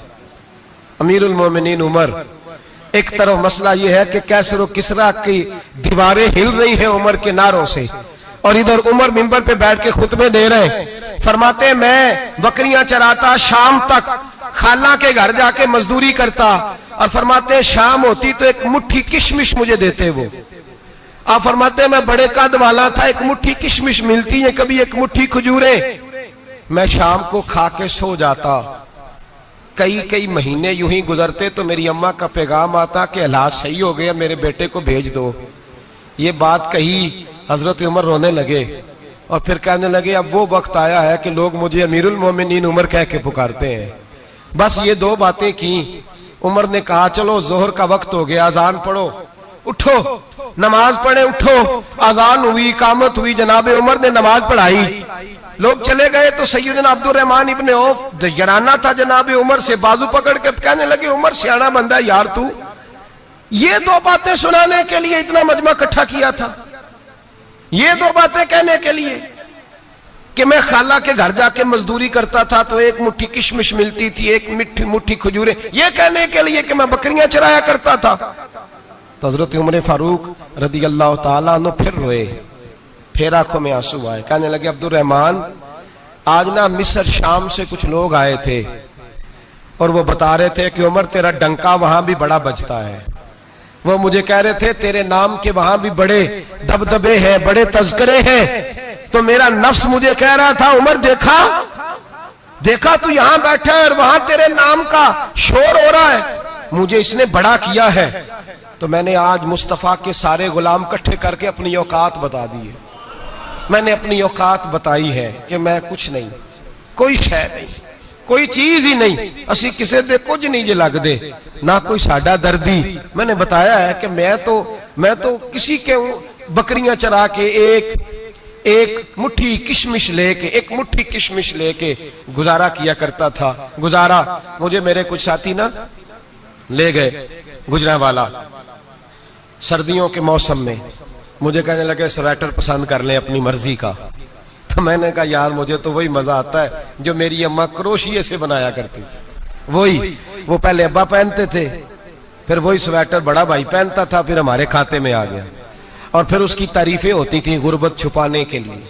अमीरुल मोमिनीन उमर, एक तरफ मसला यह है कि कैसर व किसरा की दीवारें हिल रही हैं उमर के नारों से, और इधर उमर मिंबर पे बैठ के खुतबे दे रहे हैं। फरमाते हैं मैं बकरियां चराता, शाम तक खाला के घर जाके मजदूरी करता, और फरमाते हैं शाम होती तो एक मुट्ठी किशमिश मुझे देते वो। आप फरमाते हैं मैं बड़े कद वाला था, एक मुट्ठी किशमिश मिलती है, कभी एक मुट्ठी खजूरें, मैं शाम को खा के सो जाता। कई कई महीने यूं ही गुजरते तो मेरी अम्मा का पैगाम आता कि हालात सही हो गया, मेरे बेटे को भेज दो। ये बात कही, हजरत उमर रोने लगे और फिर कहने लगे अब वो वक्त आया है कि लोग मुझे अमीरुल मोमिनीन उमर कह के पुकारते हैं। बस ये दो बातें की। उमर ने कहा चलो जोहर का वक्त हो गया, अजान पढ़ो, उठो नमाज पढ़े, उठो। अजान हुई, इकामत हुई, जनाब उमर ने नमाज पढ़ाई, लोग चले गए तो सैयदना अब्दुर रहमान इब्ने औफ यराना था जनाब उमर से, बाजू पकड़ के कहने लगे उमर सियाना बंदा यार, तू ये दो बातें सुनाने के लिए इतना मजमा इकट्ठा किया था, ये दो बातें कहने के लिए कि मैं खाला के घर जाके मजदूरी करता था तो एक मुट्ठी किशमिश मिलती थी, एक मुट्ठी खजूरें, ये कहने के लिए कि मैं बकरियां चराया करता था। तो हजरत उमर फारूक रदी अल्लाह ताला अन्हु फिर रोए, फिर आंखों में आंसू आए। कहने लगे अब्दुर रहमान, आज ना मिस्र शाम से कुछ लोग आए थे और वो बता रहे थे कि उमर तेरा डंका वहां भी बड़ा बजता है। वो मुझे कह रहे थे तेरे नाम के वहां भी बड़े दबदबे हैं, बड़े तज़किरे हैं। तो मेरा नफ्स मुझे कह रहा था उमर देखा देखा तू यहां बैठा है और वहां तेरे नाम का शोर हो रहा है, मुझे इसने बड़ा किया है। तो मैंने आज मुस्तफा के सारे गुलाम इकट्ठे करके अपनी औकात बता दी है। मैंने अपनी औकात बताई है कि मैं कुछ नहीं, कोई शय नहीं, कोई चीज ही नहीं, असी किसी दे कुछ नहीं जे लगदे, ना कोई साडा दर्दी। मैंने बताया है कि मैं तो किसी के बकरियां चरा के एक मुट्ठी किशमिश लेके गुजारा किया करता था। गुजारा मुझे मेरे कुछ साथी ना ले गए गुजरांवाला, सर्दियों के मौसम में मुझे कहने लगे स्वेटर पसंद कर लें अपनी मर्जी का। तो मैंने कहा यार मुझे तो वही मजा आता है जो मेरी अम्मा क्रोशिये से बनाया करती, वही वो पहले अब्बा पहनते थे, फिर वही स्वेटर बड़ा भाई पहनता था, फिर हमारे खाते में आ गया। और फिर उसकी तारीफें होती थी गुर्बत छुपाने के लिए,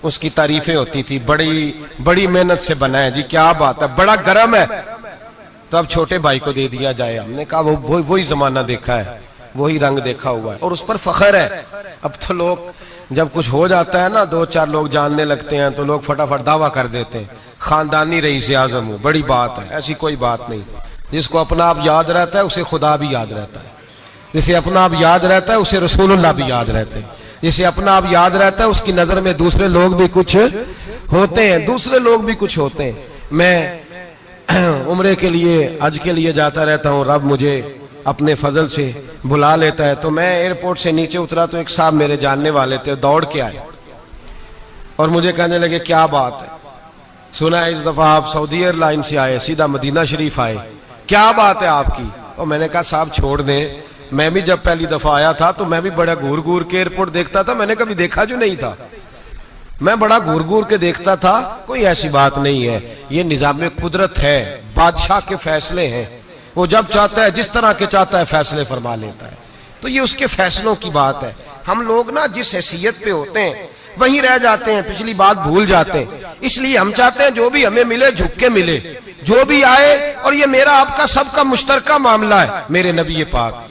उसकी तारीफें होती थी, बड़ी बड़ी मेहनत से बना है जी, क्या बात है, बड़ा गर्म है, तो अब छोटे भाई को दे दिया जाए। हमने कहा वो वही जमाना देखा है, वही रंग देखा हुआ है और उस पर फख्र है। अब तो लोग जब कुछ हो जाता है ना, दो चार लोग जानने लगते हैं तो लोग फटाफट दावा कर देते हैं खानदानी रईस आजम हूं, बड़ी बात है। ऐसी कोई बात नहीं, जिसको अपना आप याद रहता है उसे खुदा भी याद रहता है, जिसे अपना आप याद रहता है उसे रसूलुल्लाह भी याद रहते हैं, जिसे अपना आप याद रहता है उसकी नजर में दूसरे लोग भी कुछ होते हैं, दूसरे लोग भी कुछ होते हैं। मैं उम्रे के लिए, हज के लिए जाता रहता हूँ, रब मुझे अपने फजल से बुला लेता है। तो मैं एयरपोर्ट से नीचे उतरा तो एक साहब मेरे जानने वाले थे, दौड़ के आए और मुझे कहने लगे क्या बात है, सुना है इस दफा आप सऊदी एयरलाइन से आए, सीधा मदीना शरीफ आए, क्या बात है आपकी। और मैंने कहा साहब छोड़ दें, मैं भी जब पहली दफा आया था तो मैं भी बड़ा घूर घूर के एयरपोर्ट देखता था, मैंने कभी देखा जो नहीं था, मैं बड़ा घूर घूर के देखता था, कोई ऐसी बात नहीं है, ये निजाम कुदरत है, बादशाह के फैसले हैं, वो जब चाहता है जिस तरह के चाहता है फैसले फरमा लेता है, तो ये उसके फैसलों की बात है। हम लोग ना जिस हैसियत पे होते हैं वहीं रह जाते हैं, पिछली बात भूल जाते हैं, इसलिए हम चाहते हैं जो भी हमें मिले झुक के मिले, जो भी आए, और ये मेरा आपका सबका मुश्तरका मामला है। मेरे नबी पाक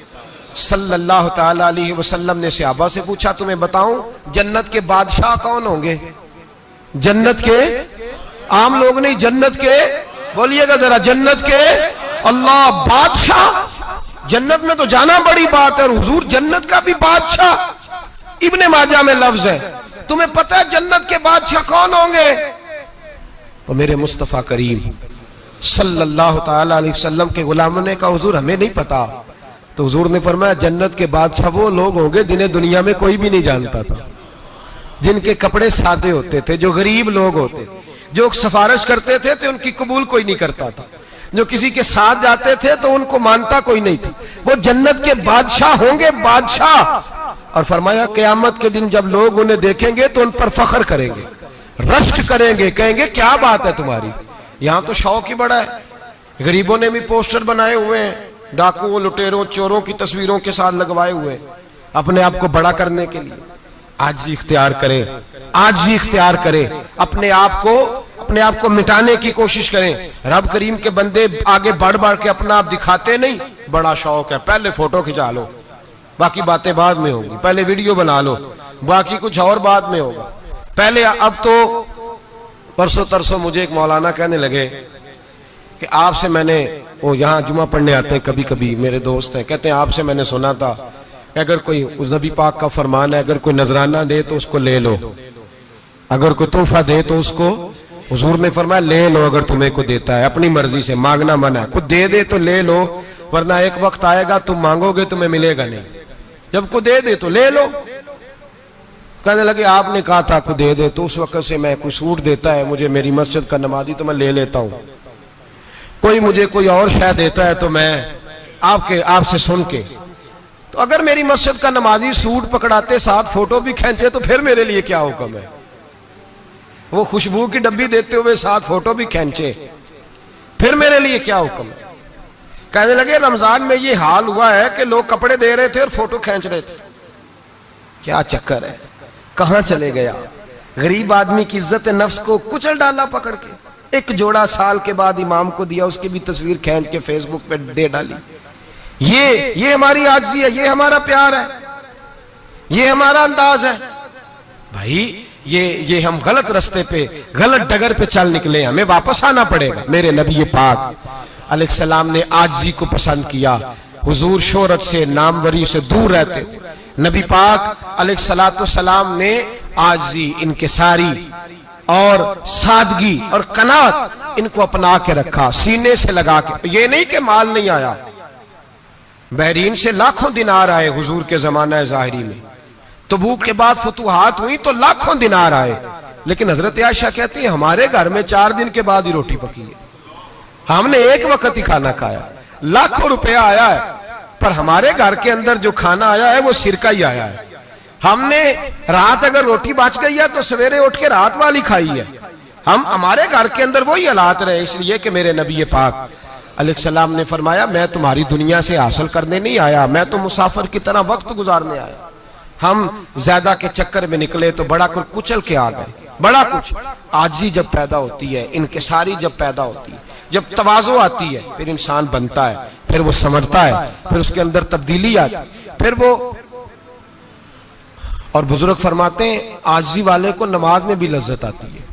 सल्लल्लाहु ताला अलैहि वसल्लम ने सहाबा से पूछा तुम्हें बताऊं जन्नत के बादशाह कौन होंगे, जन्नत के आम लोग नहीं, जन्नत के, बोलिएगा जरा, जन्नत के अल्लाह बादशाह। जन्नत में तो जाना बड़ी बात है, और हुजूर जन्नत का भी बादशाह। इब्ने माजा में लफ्ज है, तुम्हें पता है जन्नत के बादशाह कौन होंगे? तो मेरे मुस्तफा करीम सल्लल्लाहु ताला अलैहि वसल्लम के गुलामों ने कहा हुजूर हमें नहीं पता। तो हुजूर ने फरमाया जन्नत के बादशाह वो लोग होंगे जिन्हें दुनिया में कोई भी नहीं जानता था, जिनके कपड़े सादे होते थे, जो गरीब लोग होते, जो सिफारिश करते थे तो उनकी कबूल कोई नहीं करता था, जो किसी के साथ जाते थे तो उनको मानता कोई नहीं था। वो जन्नत के बादशाह होंगे, बादशाह। और फरमाया क़यामत के दिन जब लोग उन्हें देखेंगे तो उन पर फख्र करेंगे, रश्क करेंगे, कहेंगे क्या बात है तुम्हारी, यहां तो शौक ही बड़ा है। गरीबों ने भी पोस्टर बनाए हुए हैं, डाकुओं, लुटेरों, चोरों की तस्वीरों के साथ लगवाए हुए, अपने आप को बड़ा करने के लिए। आज ही इख्तियार करें, आज ही इख्तियार करें, अपने आप को मिटाने की कोशिश करें। रब करीम के बंदे आगे बढ़ बढ़ के अपना आप दिखाते नहीं, बड़ा शौक है, पहले फोटो खिंचा लो, बाकी बातें बाद में होंगी, पहले वीडियो बना लो, बाकी कुछ और बाद में होगा। पहले अब तो परसों तरसों मुझे एक मौलाना कहने लगे कि आपसे मैंने, वो यहाँ जुमा पढ़ने आते हैं कभी कभी, मेरे दोस्त हैं, कहते हैं आपसे मैंने सुना था अगर कोई उस नबी पाक का फरमान है, अगर कोई नजराना दे तो उसको ले लो, अगर कोई तोहफा दे तो उसको, हुजूर ने फरमाया ले लो अगर तुम्हें को देता है, अपनी मर्जी से, मांगना मना है, कुछ दे दे तो ले लो, वरना एक वक्त आएगा तुम मांगोगे तुम्हें मिलेगा नहीं, जब को दे दे तो ले लो। कहने लगे आपने कहा था को दे दे, तो उस वक्त से मैं कोई सूट देता है मुझे मेरी मस्जिद का नमाजी तो मैं ले लेता हूं, कोई मुझे कोई और शय देता है तो मैं आपसे सुन के, तो अगर मेरी मस्जिद का नमाजी सूट पकड़ाते साथ फोटो भी खींचे तो फिर मेरे लिए क्या हुक्म है? वो खुशबू की डब्बी देते हुए साथ फोटो भी खींचे, फिर मेरे लिए क्या हुक्म है? कहने लगे रमजान में ये हाल हुआ है कि लोग कपड़े दे रहे थे और फोटो खींच रहे थे, क्या चक्कर है, कहां चले गया? गरीब आदमी की इज्जत नफ्स को कुचल डाला पकड़ के। एक जोड़ा साल के बाद इमाम को दिया, उसकी भी तस्वीर खींच के फेसबुक पे दे डाली। ये हमारी आजिज़ी है, ये हमारा प्यार है, ये हमारा अंदाज है। भाई ये हम गलत रास्ते पे, गलत डगर पे चल निकले, हमें वापस आना पड़ेगा। मेरे नबी पाक अलैहिस्सलाम ने आजिज़ी को पसंद किया। हुजूर शोहरत से, नामवरी से दूर रहते, नबी पाक अलैहिस्सलाम ने आजिज़ी, इनकिसारी और सादगी और कनात इनको अपना के रखा, सीने से लगा के। ये नहीं कि माल नहीं आया, बहरीन से लाखों दिनार आए हुजूर के जमाना ज़ाहिरी में, तबूक के बाद फतुहात हुई तो लाखों दिनार आए, लेकिन हजरत आयशा कहती है हमारे घर में 4 दिन के बाद ही रोटी पकी है, हमने एक वक्त ही खाना खाया, लाखों रुपया आया है, पर हमारे घर के अंदर जो खाना आया है वो सिरका ही आया है। हमने रात अगर रोटी बच गई है तो सवेरे उठ के रात वाली खाई है। हमारे घर के अंदर वही हालात रहे, इसलिए कि मेरे नबी पाक अलैहिस्सलाम ने फरमाया मैं तुम्हारी दुनिया से हासिल करने नहीं आया, मैं तो मुसाफिर की तरह वक्त गुजारने आया। हम ज्यादा के चक्कर में निकले तो बड़ा कुछ कुचल के आ गए, बड़ा कुछ। आजी जब पैदा होती है, इनकिसारी जब पैदा होती है, जब तवाज़ो आती है, फिर इंसान बनता है, फिर वो समझता है, फिर उसके अंदर तब्दीली आती है, फिर वो। और बुजुर्ग फरमाते हैं आजी वाले को नमाज में भी लज्जत आती है,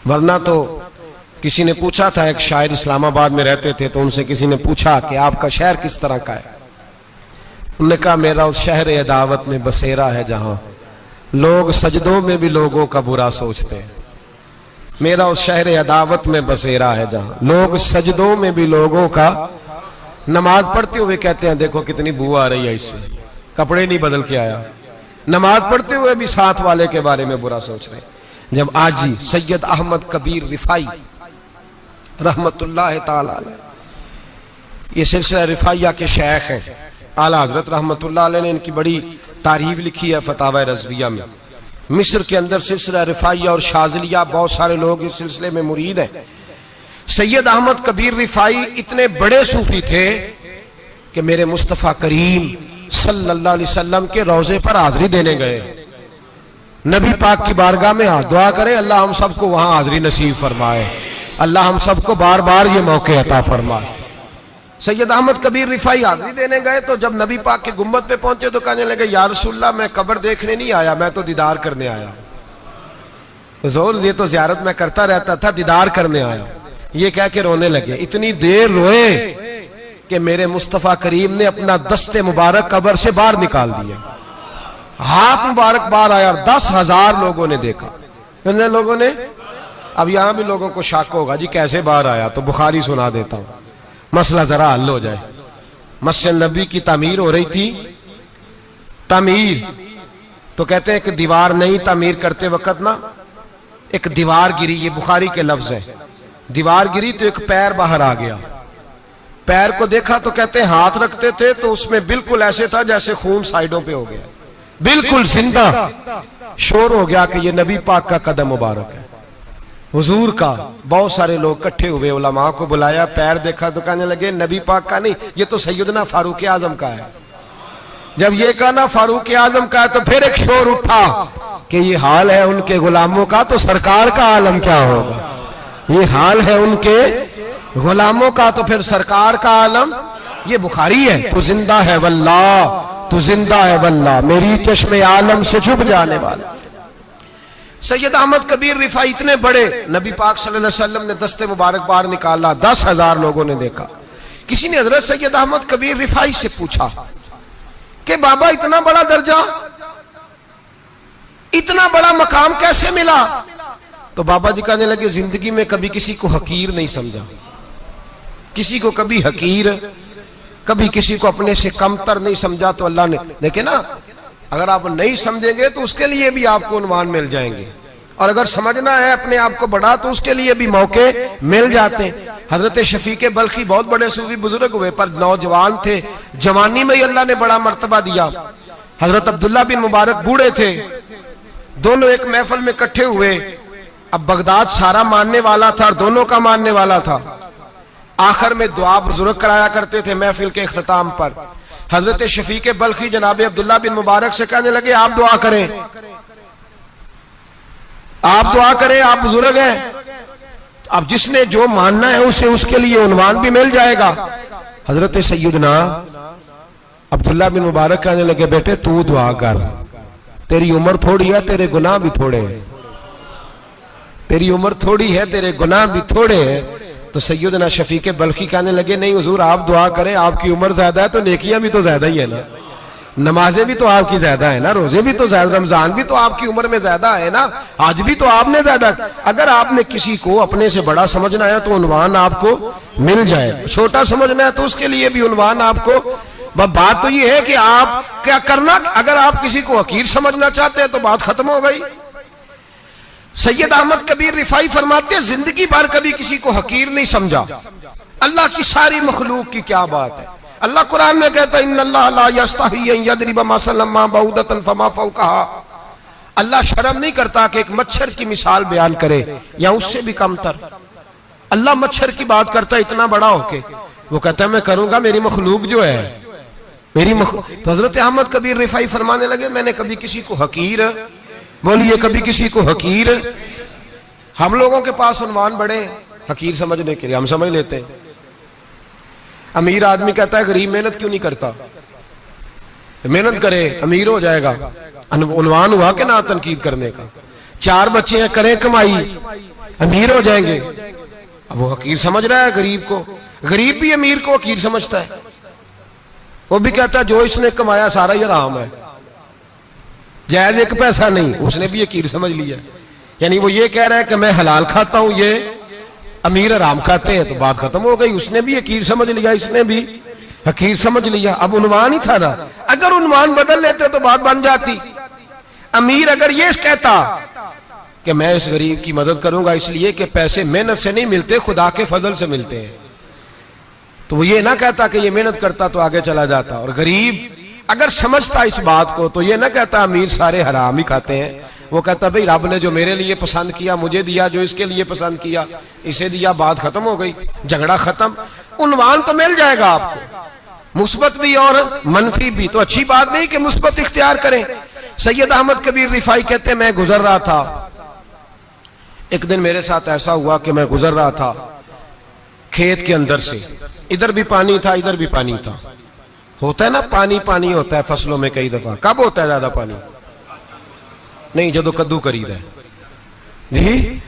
वरना तो किसी ने पूछा था, एक शायर इस्लामाबाद में रहते थे, तो उनसे किसी ने पूछा कि आपका शहर किस तरह का है? उन्होंने कहा मेरा उस शहर अदावत में बसेरा है जहां लोग सजदों में भी लोगों का बुरा सोचते हैं। मेरा उस शहर अदावत में बसेरा है जहां लोग सजदों में भी लोगों का, नमाज पढ़ते हुए कहते हैं देखो कितनी बू आ रही है इससे, कपड़े नहीं बदल के आया, नमाज पढ़ते हुए भी साथ वाले के बारे में बुरा सोच रहे हैं। जब आजी सैयद अहमद कबीर रिफाई रहमतुल्लाह ताला अलैह, ये सिलसिला रिफाइया के शेख हैं, आला हजरत रहमतुल्लाह अलैह ने इनकी बड़ी तारीफ लिखी है फतावा रज़विया में। मिस्र के अंदर सिलसिला रिफाइया और शाज़िलिया, बहुत सारे लोग इस सिलसिले में मुरीद हैं। सैयद अहमद कबीर रिफाई इतने बड़े सूफी थे कि मेरे मुस्तफ़ा करीम सल्लल्लाहु अलैहि वसल्लम के रोजे पर हाजिरी देने गए। नबी पाक की बारगाह में हाथ दुआ करें, अल्लाह हम सबको वहां हाजिरी नसीब फरमाए, अल्लाह हम सबको बार बार ये मौके अता फरमाए। सैयद अहमद कबीर रिफाई हाजिरी देने गए तो जब नबी पाक के गुम्बद पे पहुंचे तो कहने लगे या रसूलल्लाह मैं कब्र देखने नहीं आया, मैं तो दीदार करने आया। हुजूर ये तो ज़ियारत में करता रहता था, दीदार करने आया। ये कह के रोने लगे। इतनी देर रोए कि मेरे मुस्तफ़ा करीम ने अपना दस्ते मुबारक कब्र से बाहर निकाल दिया। हाथ मुबारक बाहर आया, 10,000 लोगों ने देखा। कितने लोगों ने? अब यहां भी लोगों को शक होगा जी कैसे बाहर आया, तो बुखारी सुना देता हूं, मसला जरा हल हो जाए। मस्जिद नबी की तामीर हो रही थी। तामीर तो कहते हैं कि दीवार नहीं, तामीर करते वक्त ना एक दीवार गिरी, ये बुखारी के लफ्ज है। दीवार गिरी तो एक पैर बाहर आ गया। पैर को देखा तो कहते हैं हाथ रखते थे तो उसमें बिल्कुल ऐसे था जैसे खून साइडों पे हो गया, बिल्कुल जिंदा। शोर हो गया कि ये नबी पाक का कदम मुबारक है, हुजूर का। बहुत सारे लोग इकट्ठे हुए, उलमा को बुलाया, पैर देखा तो कहने लगे नबी पाक का नहीं, ये तो सैयदना फारूक आजम का है। जब ये कहा ना फारूक आजम का है तो फिर एक शोर उठा कि ये हाल है उनके गुलामों का, तो सरकार का आलम क्या होगा। ये हाल है उनके गुलामों का तो फिर सरकार का आलम। ये बुखारी है। तो जिंदा है वल्लाह, तो जिंदा है वल्लाह, मेरी चश्मे आलम से छुप जाने वाला। सैयद अहमद कबीर रिफाई इतने बड़े, नबी पाक सल्लल्लाहु अलैहि वसल्लम ने दस्ते मुबारक बाहर निकाला, 10,000 लोगों ने देखा। किसी ने हजरत सैयद अहमद कबीर रिफाई से पूछा कि बाबा इतना बड़ा दर्जा, इतना बड़ा मकाम कैसे मिला? तो बाबा जी कहने लगे जिंदगी में कभी किसी को हकीर नहीं समझा, किसी को कभी हकीर, कभी किसी को अपने से कमतर नहीं समझा। तो अल्लाह ने देखे ना, अगर आप नहीं समझेंगे तो उसके लिए भी आपको उन्वान मिल जाएंगे, और अगर समझना है अपने आप को बड़ा तो उसके लिए भी मौके मिल जाते हैं। हजरत शफीक बल्खी बहुत बड़े सूफी बुजुर्ग हुए, पर नौजवान थे, जवानी में ही अल्लाह ने बड़ा मर्तबा दिया। हजरत अब्दुल्ला बिन मुबारक बूढ़े थे, दोनों एक महफिल में इकट्ठे हुए। अब बगदाद सारा मानने वाला था और दोनों का मानने वाला था। आखिर में दुआ बुजुर्ग कराया करते थे महफिल के इख्तिताम पर। हजरत शफीक बल्खी जनाब अब्दुल्ला बिन मुबारक से कहने लगे आप दुआ करें, आप दुआ करें, आप बुजुर्ग हैं, अब जिसने जो मानना है उसे उसके लिए उन्वान भी मिल जाएगा। हजरत सैयदना अब्दुल्ला बिन मुबारक कहने लगे बेटे तू दुआ कर, तेरी उम्र थोड़ी है, तेरे गुनाह भी थोड़े हैं, तेरी उम्र थोड़ी है, तेरे गुनाह भी थोड़े हैं। तो सैयदना शफीक बल्खी कहने लगे नहीं हुजूर आप दुआ करें, आपकी उम्र ज्यादा है तो नेकियां भी तो ज्यादा ही है ना, नमाजें भी तो आपकी ज्यादा है ना, रोजे भी तो ज्यादा, रमजान भी तो आपकी उम्र में ज्यादा है ना, आज भी तो आपने ज्यादा। अगर आपने किसी को अपने से बड़ा समझना है तो उन्वान आपको मिल जाए, छोटा समझना है तो उसके लिए भी उन्वान आपको। बात तो ये है कि आप क्या करना, अगर आप किसी को हकीर समझना चाहते हैं तो बात खत्म हो गई। सैयद अहमद कबीर रिफाई फरमाते हैं जिंदगी भर कभी किसी को हकीर नहीं समझा। अल्लाह की सारी मखलूक की क्या बात है। अल्लाह कुरान में कहता है इन्नल्लाह ला यस्तही अन यदरिबा मसलन मा बऊदतन फमा फौकहा। अल्लाह शर्म नहीं करता कि एक मच्छर की मिसाल बयान करे या उससे भी कमतर। अल्लाह मच्छर की बात करता है इतना बड़ा होके, वो कहता है मैं करूंगा, मेरी मखलूक जो है मेरी तो हजरत अहमद कबीर रिफाई फरमाने लगे मैंने कभी किसी को हकीर, बोलिए कभी किसी को हकीर। हम लोगों के पास उन्वान बड़े हकीर समझने के लिए, हम समझ लेते हैं। अमीर आदमी कहता है गरीब मेहनत क्यों नहीं करता, मेहनत करे अमीर हो जाएगा, उन्वान हुआ कि ना तनकीद करने का। 4 बच्चे हैं करें कमाई अमीर हो जाएंगे, अब वो हकीर समझ रहा है गरीब को। गरीब भी अमीर को हकीर समझता है, वो भी कहता है जो इसने कमाया सारा ही हराम है, जायज एक पैसा नहीं, उसने भी हकीर समझ लिया। यानी वो ये कह रहा है कि मैं हलाल खाता हूं, ये अमीर हराम खाते हैं, तो बात खत्म हो गई। उसने भी हकीर समझ लिया, इसने भी हकीर समझ लिया। अब उन्वान ही था ना, अगर उन्वान बदल लेते तो बात बन जाती। अमीर अगर ये कहता कि मैं इस गरीब की मदद करूंगा इसलिए कि पैसे मेहनत से नहीं मिलते, खुदा के फजल से मिलते हैं, तो वो ये ना कहता कि ये मेहनत करता तो आगे चला जाता। और गरीब अगर समझता इस बात को तो ये ना कहता अमीर सारे हराम ही खाते हैं, वो कहता भाई रब ने जो मेरे लिए पसंद किया मुझे दिया, जो इसके लिए पसंद किया इसे दिया, बात खत्म हो गई, झगड़ा खत्म। उन्वान तो मिल जाएगा आपको, मुस्बत भी और मनफी भी। तो अच्छी बात नहीं कि मुस्बत इख्तियार करें। सैयद अहमद कबीर रिफाई कहते मैं गुजर रहा था, एक दिन मेरे साथ ऐसा हुआ कि मैं गुजर रहा था खेत के अंदर से, इधर भी पानी था इधर भी पानी था। होता है ना पानी पानी होता है फसलों में कई दफा। कब होता है ज्यादा पानी? नहीं, जो कद्दू करीद है जी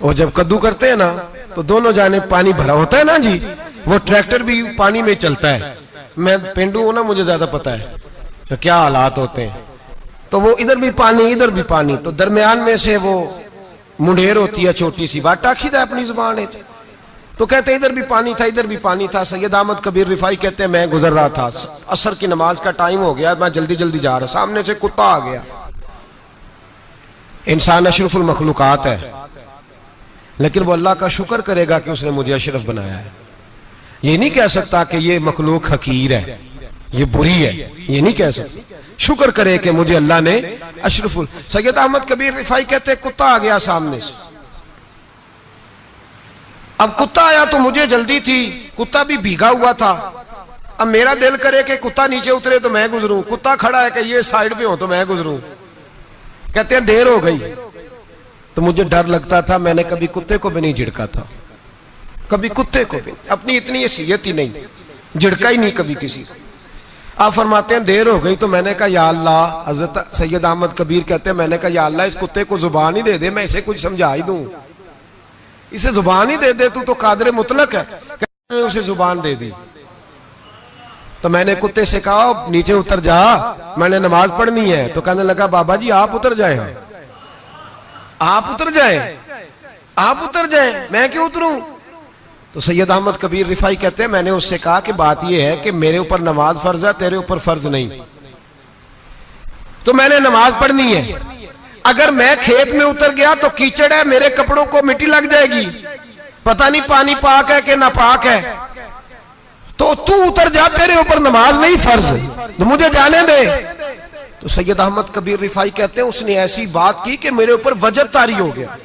वो जब कद्दू करते हैं ना तो दोनों जाने पानी भरा होता है ना जी, वो ट्रैक्टर भी पानी में चलता है। मैं पेंडू हूं ना, मुझे ज्यादा पता है क्या हालात होते हैं। तो वो इधर भी पानी इधर भी पानी, तो दरमियान में से वो मुंडेर होती है छोटी सी, वाटा खीदा अपनी जुबान है। तो कहते इधर भी पानी था इधर भी पानी था। सैयद अहमद कबीर रिफाई कहते हैं मैं गुजर रहा था, असर की नमाज का टाइम हो गया, मैं जल्दी जल्दी जा रहा, सामने से कुत्ता आ गया। इंसान अशरफुल मखलूकात है, लेकिन वो अल्लाह का शुक्र करेगा कि उसने मुझे अशरफ बनाया है। ये नहीं कह सकता कि ये मखलूक हकीर है, ये बुरी है, ये नहीं कह सकता। शुक्र करे कि मुझे अल्लाह ने अशरफुल। सैयद अहमद कबीर रिफाई कहते कुत्ता आ गया सामने से। अब कुत्ता आया तो मुझे जल्दी थी, कुत्ता भी भीगा हुआ था। अब मेरा दिल करे कि कुत्ता नीचे उतरे तो मैं गुजरूं, कुत्ता खड़ा है कि ये साइड पे हो तो मैं गुजरूं। कहते हैं देर हो गई तो मुझे डर लगता था, मैंने कभी कुत्ते को भी नहीं झिड़का था, कभी कुत्ते को भी, अपनी इतनी हैसियत ही नहीं, झिड़का ही नहीं कभी किसी को। आप फरमाते हैं देर हो गई तो मैंने कहा या अल्लाह, हजरत सैयद अहमद कबीर कहते हैं मैंने कहा या अल्लाह इस कुत्ते को जुबान ही दे दे, मैं इसे कुछ समझा ही दूं, इसे जुबान ही दे दे, तू तो कादर मुतलक है। उसे जुबान दे दी तो मैंने कुत्ते से कहा नीचे उतर जा, मैंने नमाज पढ़नी है। तो कहने लगा बाबा जी आप उतर जाए, आप उतर जाए, आप उतर जाए, मैं क्यों उतरूं? तो सैयद अहमद कबीर रिफाई कहते हैं मैंने उससे कहा कि बात यह है कि मेरे ऊपर नमाज फर्ज है, तेरे ऊपर फर्ज नहीं, तो मैंने नमाज पढ़नी है। अगर मैं खेत में उतर गया तो कीचड़ है, मेरे कपड़ों को मिट्टी लग जाएगी, पता नहीं पानी पाक है कि नापाक है, तो तू उतर जा, तेरे ऊपर नमाज नहीं फर्ज, तो मुझे जाने दे। तो सैयद अहमद कबीर रिफाई कहते हैं उसने ऐसी बात की कि मेरे ऊपर वजद तारी हो गया।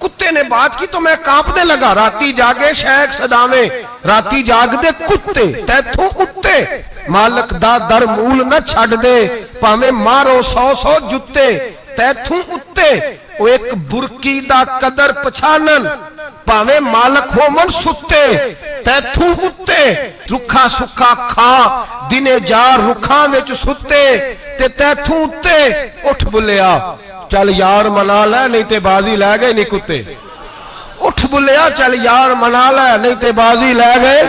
कुत्ते ने बात की तो मैं कांपने लगा। राती जागे शेख सदावे, राती जाग दे कुत्ते, तैथों उत्ते मालक दा दर मूल न छड़ दे, भावे मारो 100 जुत्ते, तैथों उत्ते वो एक बुरकी दा कदर पछानन, भावे मालक हो मन सुत्ते, तैथों उत्ते रुखा सुखा खा दिने जार रुखा विच सुत्ते, ते तैथों उत्ते उठ बुलिया चल यार मना लै नहीं ते बाजी लै गए नहीं कुत्ते, उठ बुलिया चल यार मना लै नहीं ते बाजी लै गए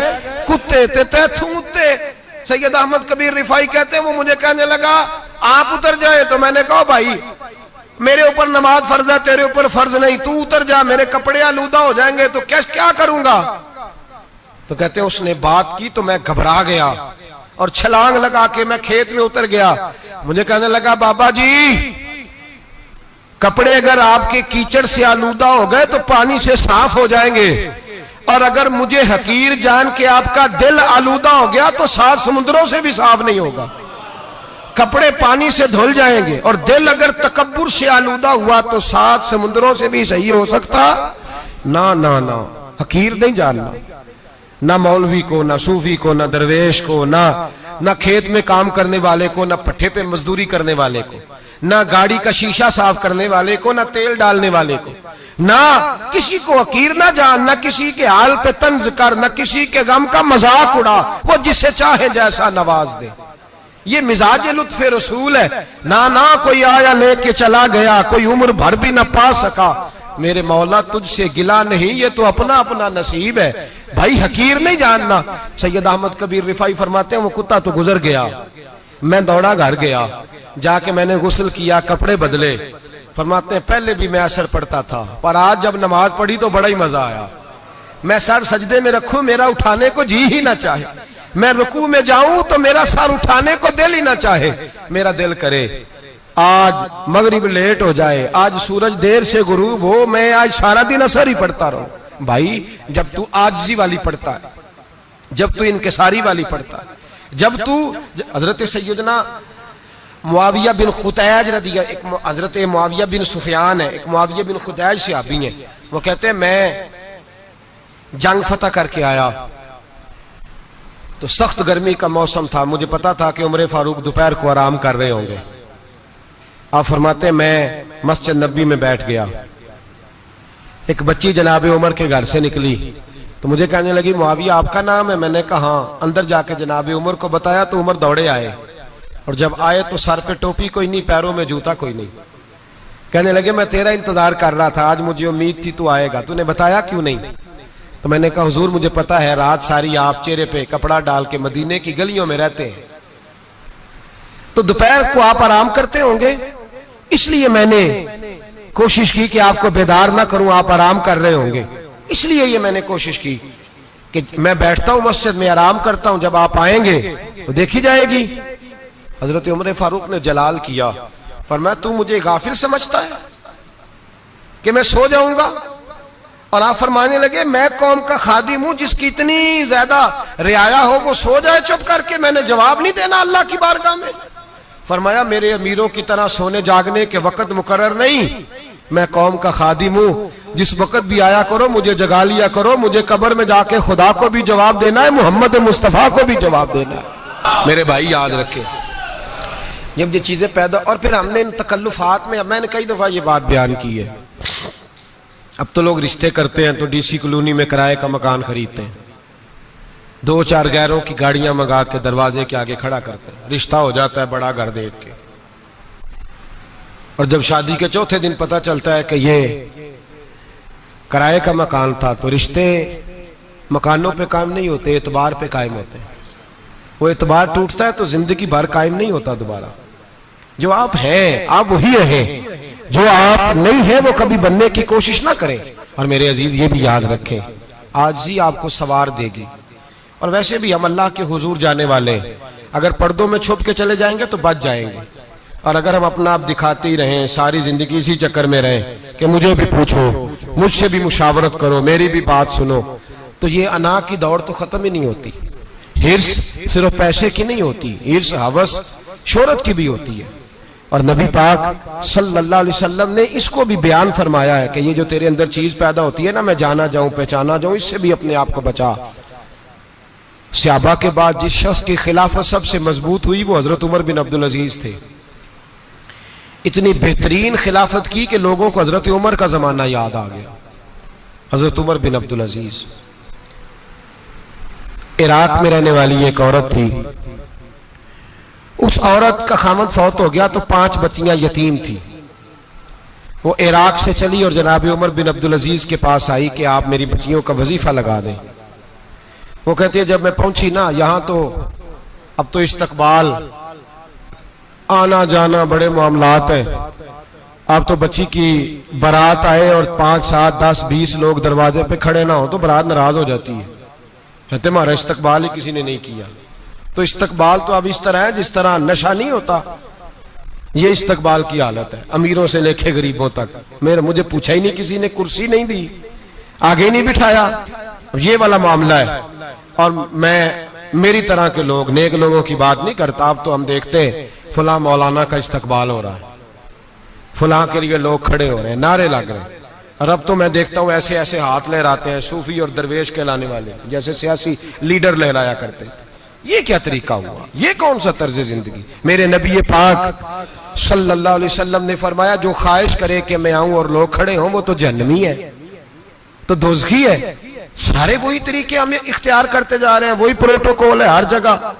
कुत्ते, ते तैथों उत्ते। सैयद अहमद कबीर रिफाई कहते हैं वो मुझे कहने लगा आप उतर जाए, तो मैंने कहा भाई मेरे ऊपर नमाज फर्ज है, तेरे ऊपर फर्ज नहीं, तू उतर जा, मेरे कपड़े आलूदा हो जाएंगे तो क्या करूंगा? तो कहते हैं उसने बात की तो मैं घबरा गया और छलांग लगा के मैं खेत में उतर गया। मुझे कहने लगा बाबा जी कपड़े अगर आपके कीचड़ से आलूदा हो गए तो पानी से साफ हो जाएंगे, और अगर मुझे हकीर जान के आपका दिल आलूदा हो गया तो 7 समुद्रों से भी साफ नहीं होगा, कपड़े पानी से धुल जाएंगे, और दिल अगर तकब्बुर से आलूदा हुआ तो 7 समुद्रों से भी सही हो सकता ना ना ना। हकीर नहीं जानना, ना मौलवी को, ना सूफी को, ना दरवेश को, ना खेत में काम करने वाले को, ना पट्टे पे मजदूरी करने वाले को, ना गाड़ी का शीशा साफ करने वाले को, ना तेल डालने वाले को, ना किसी को हकीर ना जान, ना किसी के हाल पे तंज कर, ना किसी के गम का मजाक उड़ा, वो जिसे चाहे जैसा नवाज दे। ये मिजाज लुत्फ रसूल है। ना कोई आया लेके चला गया, कोई उम्र भर भी ना पा सका, मेरे मौला तुझसे गिला नहीं, ये तो अपना अपना नसीब है। भाई हकीर नहीं जानना। सैयद अहमद कबीर रिफाई फरमाते हैं वो कुत्ता तो गुजर गया, मैं दौड़ा घर गया, जाके मैंने गुस्ल किया, कपड़े बदले। फरमाते हैं पहले भी मैं असर पढ़ता था, पर आज जब नमाज पढ़ी तो बड़ा ही मजा आया। मैं सर सजदे में रखूं मेरा उठाने को जी ही ना चाहे, मैं रुकू में जाऊं तो मेरा सर उठाने को दिल ही ना चाहे, मेरा दिल करे आज मगरिब लेट हो जाए, आज सूरज देर से गुरूब हो, मैं आज सारा दिन असर ही पढ़ता रहूं। भाई जब तू आजिज़ी वाली पढ़ता है, जब तू इनकिसारी वाली पढ़ता है, जब तू हजरत सैयदना मुआविया बिन खुतैज रदिया, एक हजरत मुआविया बिन सुफियान है, एक मुआविया बिन खुतैज सहाबी है, वो कहते हैं मैं जंग फतह करके आया तो सख्त गर्मी का मौसम था, मुझे पता था कि उमर फारूक दोपहर को आराम कर रहे होंगे। आप फरमाते मैं मस्जिद नबी में बैठ गया, एक बच्ची जनाब उमर के घर से निकली तो मुझे कहने लगी मुआविया आपका नाम है? मैंने कहा हाँ। अंदर जाके जनाब उमर को बताया तो उमर दौड़े आए, और जब आए तो सर पे टोपी कोई नहीं, पैरों में जूता कोई नहीं। कहने लगे मैं तेरा इंतजार कर रहा था, आज मुझे उम्मीद थी तू आएगा, तूने बताया क्यों नहीं? तो मैंने कहा हुजूर मुझे पता है रात सारी आप चेहरे पे कपड़ा डाल के मदीने की गलियों में रहते हैं, तो दोपहर को आप आराम करते होंगे, इसलिए मैंने कोशिश की कि आपको बेदार ना करूं, आप आराम कर रहे होंगे, इसलिए ये मैंने कोशिश की कि मैं बैठता हूं मस्जिद में आराम करता हूं, जब आप आएंगे तो देखी जाएगी। हजरत उमर फारूक ने जलाल किया, फरमाया तू मुझे गाफिल समझता है कि मैं सो जाऊंगा? और आप फरमाने लगे मैं कौम का खादिम हूं जिसकी इतनी ज्यादा रियाया हो वो सो जाए चुप करके, मैंने जवाब नहीं देना अल्लाह की बारगाह में? फरमाया मेरे अमीरों की तरह सोने जागने के वक्त मुकर्रर नहीं, मैं कौम का खादिम हूं, जिस वक्त भी आया करो मुझे जगा लिया करो, मुझे कब्र में जाके खुदा को भी जवाब देना है, मोहम्मद मुस्तफा को भी जवाब देना है। मेरे भाई याद रखें जब ये चीजें पैदा, और फिर हमने इन तकल्लुफात में, मैंने कई दफा ये बात बयान की है, अब तो लोग रिश्ते करते हैं तो डीसी कॉलोनी में किराए का मकान खरीदते हैं, 2-4 गैरों की गाड़ियां मंगा के दरवाजे के आगे खड़ा करते हैं, रिश्ता हो जाता है बड़ा घर देख के, और जब शादी के चौथे दिन पता चलता है कि ये किराए का मकान था, तो रिश्ते मकानों पे कायम नहीं होते, एतबार पे कायम होते हैं। वो एतबार टूटता है तो जिंदगी भर कायम नहीं होता दोबारा। जो आप हैं आप वही रहें, जो आप नहीं है वो कभी बनने की कोशिश ना करें। और मेरे अजीज ये भी याद रखें, आजिज़ी आपको सवार देगी। और वैसे भी हम अल्लाह के हुजूर जाने वाले हैं, अगर पर्दों में छुप के चले जाएंगे तो बच जाएंगे, और अगर हम अपना आप दिखाते ही रहें, सारी जिंदगी इसी चक्कर में रहें कि मुझे भी पूछो, मुझसे भी मुशावरत करो, मेरी भी बात सुनो, तो ये अना की दौड़ तो खत्म ही नहीं होती। हिर्स सिर्फ पैसे की नहीं होती, हिर्स हवस शोहरत की भी होती है। और नबी पाक सल्लल्लाहु अलैहि वसल्लम ने इसको भी बयान फरमाया है कि ये जो तेरे अंदर चीज पैदा होती है ना, मैं जाना जाऊं पहचाना जाऊं, इससे भी अपने आप को बचा। सहाबा के बाद जिस शख्स की खिलाफत सबसे मजबूत हुई वो हजरत उमर बिन अब्दुल अजीज थे। इतनी बेहतरीन खिलाफत की कि लोगों को हजरत उमर का जमाना याद आ गया। हजरत उमर बिन अब्दुल अजीज, इराक में रहने वाली एक औरत थी, उस औरत का खामद फौत हो गया तो 5 बच्चियां यतीम थी। वो इराक से चली और जनाब उमर बिन अब्दुल अजीज के पास आई कि आप मेरी बच्चियों का वजीफा लगा दें। वो कहती है जब मैं पहुंची ना, यहां तो अब तो इस्तकबाल आना जाना बड़े मामलात हैं, अब तो बच्ची की बारात आए और 5, 7, 10, 20 लोग दरवाजे पे खड़े ना हो तो बारात नाराज हो जाती है, कहते हमारा इस्तकबाल ही किसी ने नहीं किया। तो इस्तकबाल तो अब इस तरह है जिस तरह नशा नहीं होता, ये इस्तकबाल की हालत है, अमीरों से लेके गरीबों तक। मुझे पूछा ही नहीं किसी ने, कुर्सी नहीं दी, आगे नहीं बिठाया, ये वाला मामला है। और मैं मेरी तरह के लोग, नेक लोगों की बात नहीं करता। अब तो हम देखते हैं फला मौलाना का इस्तकबाल हो रहा है, फला के लिए लोग खड़े हो रहे हैं, नारे लग रहे हैं। और अब तो मैं देखता हूं ऐसे ऐसे हाथ लहराते हैं सूफी और दरवेश कहलाने वाले, जैसे सियासी लीडर लहराया करते हैं। ये क्या तरीका हुआ? ये कौन सा तर्ज जिंदगी? मेरे नबी पाक सल्लल्लाहु अलैहि वसल्लम ने फरमाया जो ख्वाहिश करे कि मैं आऊं और लोग खड़े हों वो तो जहन्नमी है, तो दोज़खी है। सारे वही तरीके हम इख्तियार करते जा रहे हैं, वही प्रोटोकॉल है हर जगह।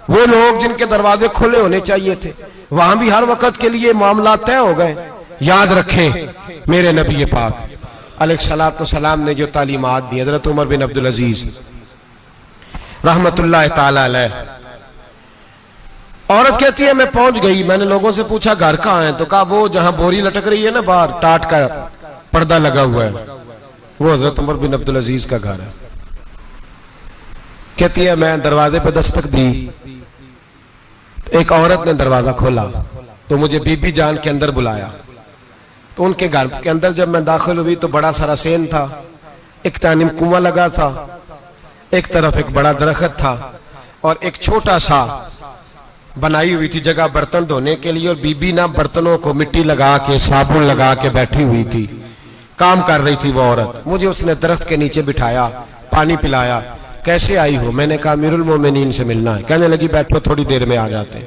वो लोग जिनके दरवाजे खुले होने चाहिए थे वहां भी हर वक्त के लिए मामला तय हो गए। याद रखें मेरे नबी पाक अलैहिस्सलातु वस्सलाम ने जो तालीमात दी, हजरत उमर बिन अब्दुल अजीज रहमतुल्लाह ताला अलैह। औरत कहती है मैं पहुंच गई, मैंने लोगों से पूछा घर कहां है, तो कहा वो जहां बोरी लटक रही है ना बाहर, टाट का पर्दा लगा हुआ है, वो हजरत उमर बिन अब्दुल अजीज का घर है। कहती है मैं दरवाजे पे दस्तक दी, एक औरत ने दरवाजा खोला तो मुझे बीबी जान के अंदर बुलाया। तो उनके घर के अंदर जब मैं दाखिल हुई तो बड़ा सारा सेन था, एक तानिम कुआं लगा था, एक तरफ एक बड़ा दरख्त था और एक छोटा सा बनाई हुई थी जगह बर्तन धोने के लिए। और बीबी ना बर्तनों को मिट्टी लगा के साबुन लगा के बैठी हुई थी, काम कर रही थी वो औरत। मुझे उसने दरख्त के नीचे बिठाया, पानी पिलाया। कैसे आई हो? मैंने कहा अमीरुल मोमिनीन से मिलना है। कहने लगी बैठो थोड़ी देर में आ जाते।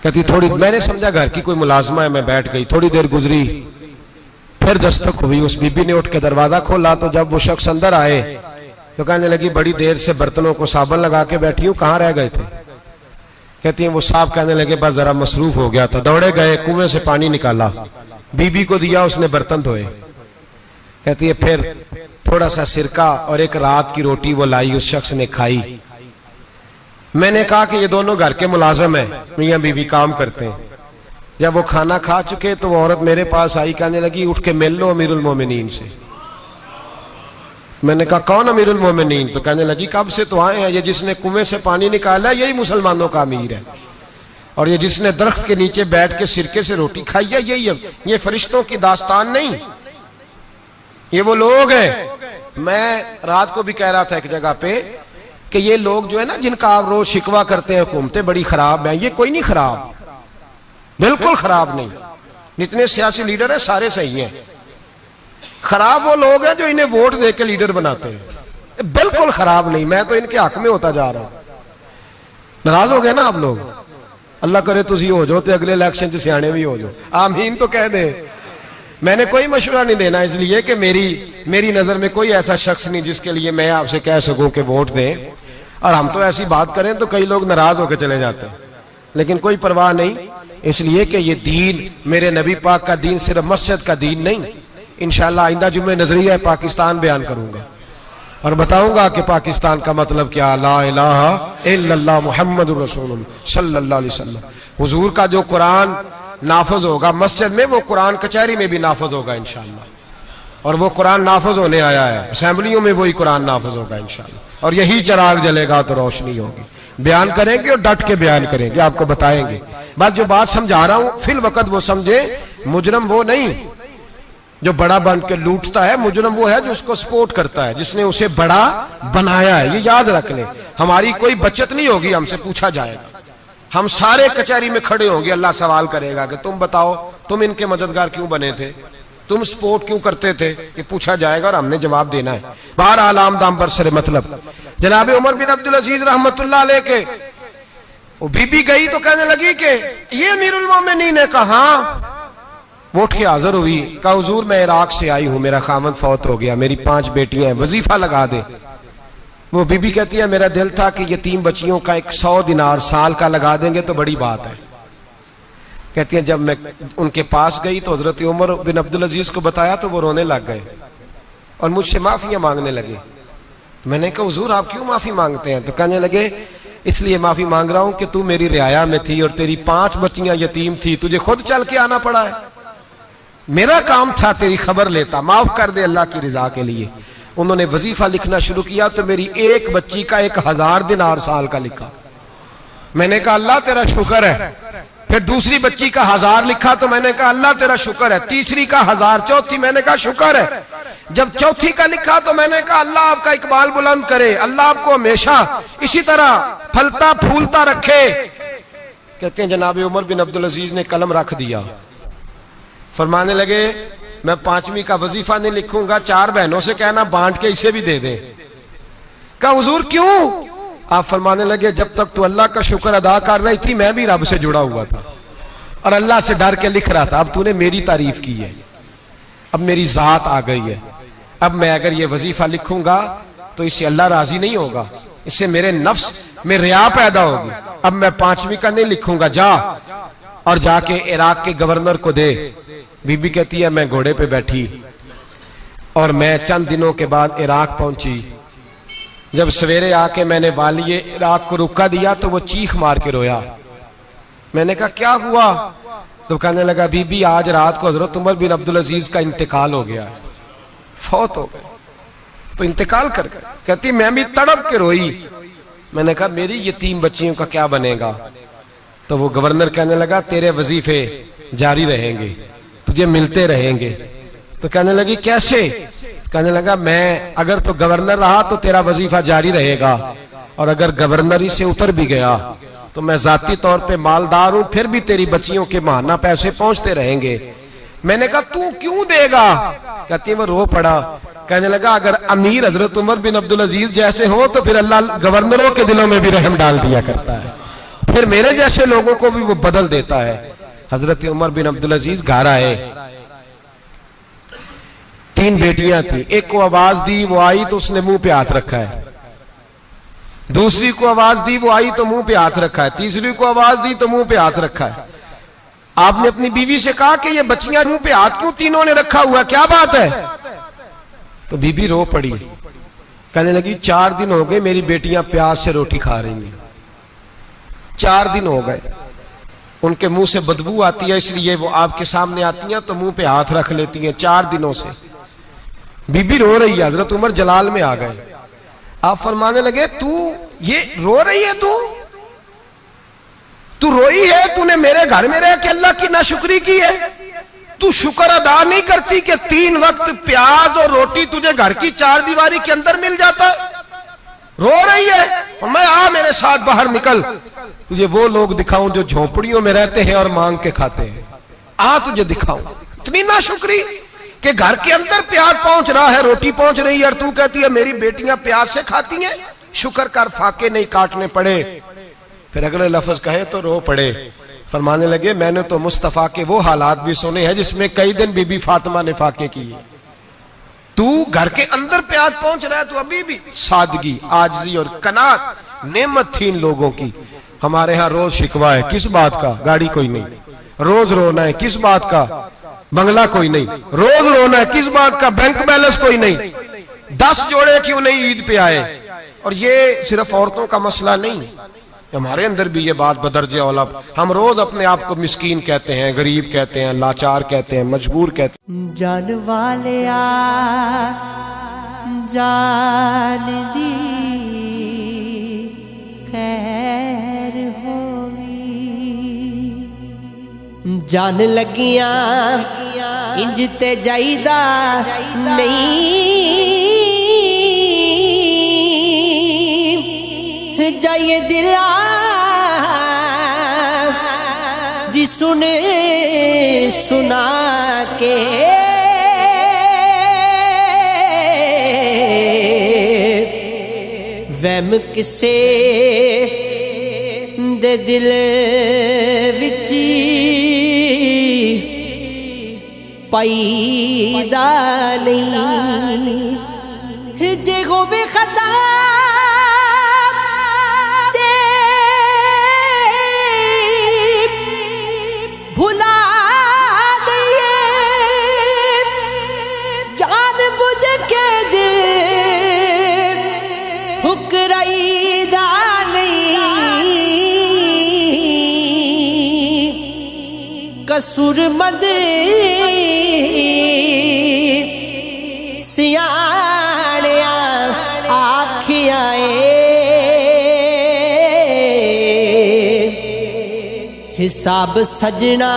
कहती थोड़ी, मैंने समझा घर की कोई मुलाजमा है, मैं बैठ गई। थोड़ी देर गुजरी, फिर दस्तक हुई, उस बीबी ने उठ के दरवाजा खोला। तो जब वो शख्स अंदर आए तो कहने लगी बड़ी देर से बर्तनों को साबुन लगा के बैठी हूं, कहां रह गए थे? कहती हैं वो साहब कहने लगे बस जरा मसरूफ हो गया था, दौड़े गए, कुएं से पानी निकाला, बीबी को दिया, उसने बर्तन धोए। कहती है फिर थोड़ा सा सिरका और एक रात की रोटी वो लाई, उस शख्स ने खाई। मैंने कहा कि ये दोनों घर के मुलाजिम हैं, मियां बीवी काम करते हैं। जब वो खाना खा चुके तो वो औरत मेरे पास आई, कहने लगी उठ के मिल लो अमीरुल मोमिनीन से। मैंने कहा कौन अमीरुल मोमिनीन? तो कहने लगी कब से तो आए हैं, ये जिसने कुएं से पानी निकाला यही मुसलमानों का अमीर है, और ये जिसने दरख्त के नीचे बैठ के सिरके से रोटी खाई है यही है। ये फरिश्तों की दास्तान नहीं, ये वो लोग हैं। मैं रात को भी कह रहा था एक जगह पे कि ये लोग जो है ना, जिनका आप रोज शिकवा करते हैं हुकूमतें बड़ी खराब हैं, ये कोई नहीं खराब, बिल्कुल खराब नहीं। जितने सियासी लीडर हैं सारे सही हैं। खराब वो लोग हैं जो इन्हें वोट देके लीडर बनाते हैं, बिल्कुल खराब नहीं। मैं तो इनके हक में होता जा रहा हूं। नाराज हो गए ना आप लोग? अल्लाह करे तुसी हो जाओ तो अगले इलेक्शन च सियाने भी हो जाओ, आमीन तो कह दे। मैंने कोई मशवरा नहीं देना, इसलिए कि मेरी नजर में कोई ऐसा शख्स नहीं जिसके लिए मैं आपसे कह सकूं कि वोट दें। और हम तो ऐसी बात करें तो कई लोग नाराज होकर चले जाते हैं, लेकिन कोई परवाह नहीं, इसलिए कि ये दीन मेरे नबी पाक का दीन सिर्फ मस्जिद का दीन नहीं। इंशाअल्लाह आइंदा जुम्मे नजरिया पाकिस्तान बयान करूंगा और बताऊंगा कि पाकिस्तान का मतलब क्या, ला इलाहा इल्लल्लाह मुहम्मदुर रसूलुल्लाह सल्लल्लाहु अलैहि वसल्लम। हुजूर का जो कुरान नाफज होगा मस्जिद में, वो कुरान कचहरी में भी नाफज होगा इंशाअल्लाह। और वो कुरान नाफज होने आया है, असेंबलियों में वही कुरान नाफज होगा इंशाअल्लाह। और यही चिराग जलेगा तो रोशनी होगी। बयान करेंगे और डट के बयान करेंगे, आपको बताएंगे। बस जो बात समझा रहा हूं फिल वक्त वो समझे। मुजरम वो नहीं जो बड़ा बन के लूटता है, मुजरम वो है जो उसको सपोर्ट करता है, जिसने उसे बड़ा बनाया है। ये याद रख लें, हमारी कोई बचत नहीं होगी, हमसे पूछा जाएगा। हम सारे कचहरी में खड़े होंगे, अल्लाह सवाल करेगा कि तुम बताओ तुम इनके मददगार क्यों बने थे, तुम सपोर्ट क्यों करते थे, ये पूछा जाएगा और हमने जवाब देना है। बार आलाम दाम बरसरे मतलब जनाब उमर बिन अब्दुल अजीज रहमतुल्लाह अलैह के वो बीबी गई तो कहने लगी कि ये अमीरुल मोमिनीन ने कहा, वो उठ के हाजिर हुई, कहा हुजूर मैं इराक से आई हूं, मेरा खामद फौत हो गया, मेरी 5 बेटियां हैं, वजीफा लगा दे। वो बीबी कहती है मेरा दिल था कि यतीम बच्चियों का 100 दिनार साल का लगा देंगे तो बड़ी बात है। कहती है जब मैं उनके पास गई तो हजरत उमर बिन अब्दुल अजीज को बताया तो वो रोने लग गए और मुझसे माफियां मांगने लगे। मैंने कहा हुजूर आप क्यों माफी मांगते हैं? तो कहने लगे इसलिए माफी मांग रहा हूं कि तू मेरी रियाया में थी और तेरी 5 बच्चियां यतीम थी, तुझे खुद चल के आना पड़ा है। मेरा काम था तेरी खबर लेता, माफ कर दे अल्लाह की रिजा के लिए। उन्होंने वजीफा लिखना शुरू किया तो मेरी एक बच्ची का 1000 दिनार साल का लिखा। मैंने कहा अल्लाह तेरा शुक्र है। फिर दूसरी बच्ची का 1000 लिखा तो मैंने कहा अल्लाह तेरा शुक्र है। तीसरी का 1000, चौथी मैंने कहा शुक्र है। जब चौथी का लिखा तो मैंने कहा अल्लाह आपका इकबाल बुलंद करे, अल्लाह आपको हमेशा इसी तरह फलता फूलता रखे। कहते हैं जनाब उमर बिन अब्दुल अजीज ने कलम रख दिया, फरमाने लगे मैं 5वीं का वजीफा नहीं लिखूंगा, 4 बहनों से कहना बांट के इसे भी दे दे। कहा हुजूर क्यों? आप फरमाने लगे जब तक तू अल्लाह का शुक्र अदा कर रही थी मैं भी रब से जुड़ा हुआ था और अल्लाह से डर के लिख रहा था। अब तूने मेरी तारीफ की है, अब मेरी जात आ गई है, अब मैं अगर ये वजीफा लिखूंगा तो इससे अल्लाह राजी नहीं होगा, इससे मेरे नफ्स में रिया पैदा होगी। अब मैं 5वीं का नहीं लिखूंगा, जा और जाके इराक के गवर्नर को दे। बीबी कहती है मैं घोड़े पे बैठी और मैं चंद दिनों के बाद इराक पहुंची। जब सवेरे आके मैंने वालिए इराक को रुका दिया तो वो चीख मार के रोया। मैंने कहा क्या हुआ? तो कहने लगा बीबी आज रात को हजरत उमर बिन अब्दुल अजीज का इंतकाल हो गया, फौत हो गए, तो इंतकाल कर गए। कहती मैं भी तड़प के रोई। मैंने कहा मेरी यतीम बच्चियों का क्या बनेगा? तो वो गवर्नर कहने लगा तेरे वजीफे जारी रहेंगे, तुझे मिलते रहेंगे। तो कहने लगी कैसे? कहने लगा मैं अगर तो गवर्नर रहा तो तेरा वजीफा जारी रहेगा और अगर गवर्नरी से उतर भी गया तो मैं जाती तौर पे मालदार हूं, फिर भी तेरी बच्चियों के माहाना पैसे पहुंचते रहेंगे। मैंने कहा तू क्यों देगा? कहती वो रो पड़ा। कहने लगा अगर अमीर हजरत उमर बिन अब्दुल अजीज जैसे हो तो फिर अल्लाह गवर्नरों के दिलों में भी रहम डाल दिया करता है, फिर मेरे जैसे लोगों को भी वो बदल देता है। हजरत उमर बिन अब्दुल अजीज घर आए, 3 बेटियां थी, एक को आवाज दी, वो आई तो उसने मुंह पे हाथ रखा है। दूसरी को आवाज दी, वो आई तो मुंह पे हाथ रखा है। तीसरी को आवाज दी तो मुंह पे हाथ रखा है। आपने अपनी बीवी से कहा कि ये बच्चियां मुंह पे हाथ क्यों तीनों ने रखा हुआ है, क्या बात है? तो बीबी रो पड़ी, कहने लगी 4 दिन हो गए मेरी बेटियां प्यास से रोटी खा रही हैं। 4 दिन हो गए, उनके मुंह से बदबू आती है, इसलिए वो आपके सामने आती हैं तो मुंह पे हाथ रख लेती हैं 4 दिनों से। बीबी रो रही है, हजरत उमर जलाल में आ गए। आप फरमाने लगे, तू ये रो रही है, तू रोई है, तूने मेरे घर में रह के अल्लाह की नाशुक्री की है, तू शुक्र अदा नहीं करती कि 3 वक्त प्याज और रोटी तुझे घर की 4 दीवारी के अंदर मिल जाता? रो रही है। और मैं, आ मेरे साथ बाहर निकल, तुझे वो लोग दिखाऊं जो झोपड़ियों में रहते हैं और मांग के खाते हैं। आ तुझे दिखाऊं। इतनी नाशुक्री कि घर के अंदर प्याज पहुंच रहा है, रोटी पहुंच रही है, और तू कहती है मेरी बेटियां प्याज से खाती हैं, शुक्र कर फाके नहीं काटने पड़े। फिर अगले लफ्ज कहे तो रो पड़े। फरमाने लगे, मैंने तो मुस्तफा के वो हालात भी सुने हैं जिसमें कई दिन बीबी फातिमा ने फाके किए। तू घर के अंदर प्याज पहुंच रहा है, तो अभी भी सादगी, आजिज़ी और कनात नेमत थी इन लोगों की। हमारे यहां रोज शिकवा है, किस बात का? गाड़ी कोई नहीं। रोज रोना है, किस बात का? बंगला कोई नहीं। रोज रोना है, किस बात का? बैंक बैलेंस कोई नहीं। 10 जोड़े क्यों नहीं ईद पे आए? और ये सिर्फ औरतों का मसला नहीं, हमारे अंदर भी ये बात बदरजे औलब। हम रोज अपने आप को मिस्कीन कहते हैं, गरीब कहते हैं, लाचार कहते हैं, मजबूर कहते हैं। जान वाले जान दी खैर होवी, जान लगियां इंज ते जाईदा नहीं, जाइए दिला दी सुने सुना के, वहम किसे दे दिल विच पाईदा नहीं, जे होवे खता भुला दिए, जान बुझ के दे हुक्राईदा नहीं, कसूरमंद सियाणिया आखिया हिसाब सजना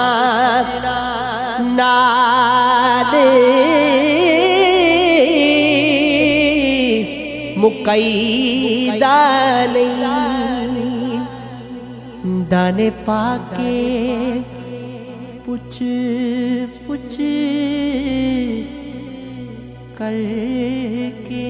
नाल मुकईदा नहीं, दाने पाके पुछ पुछ करके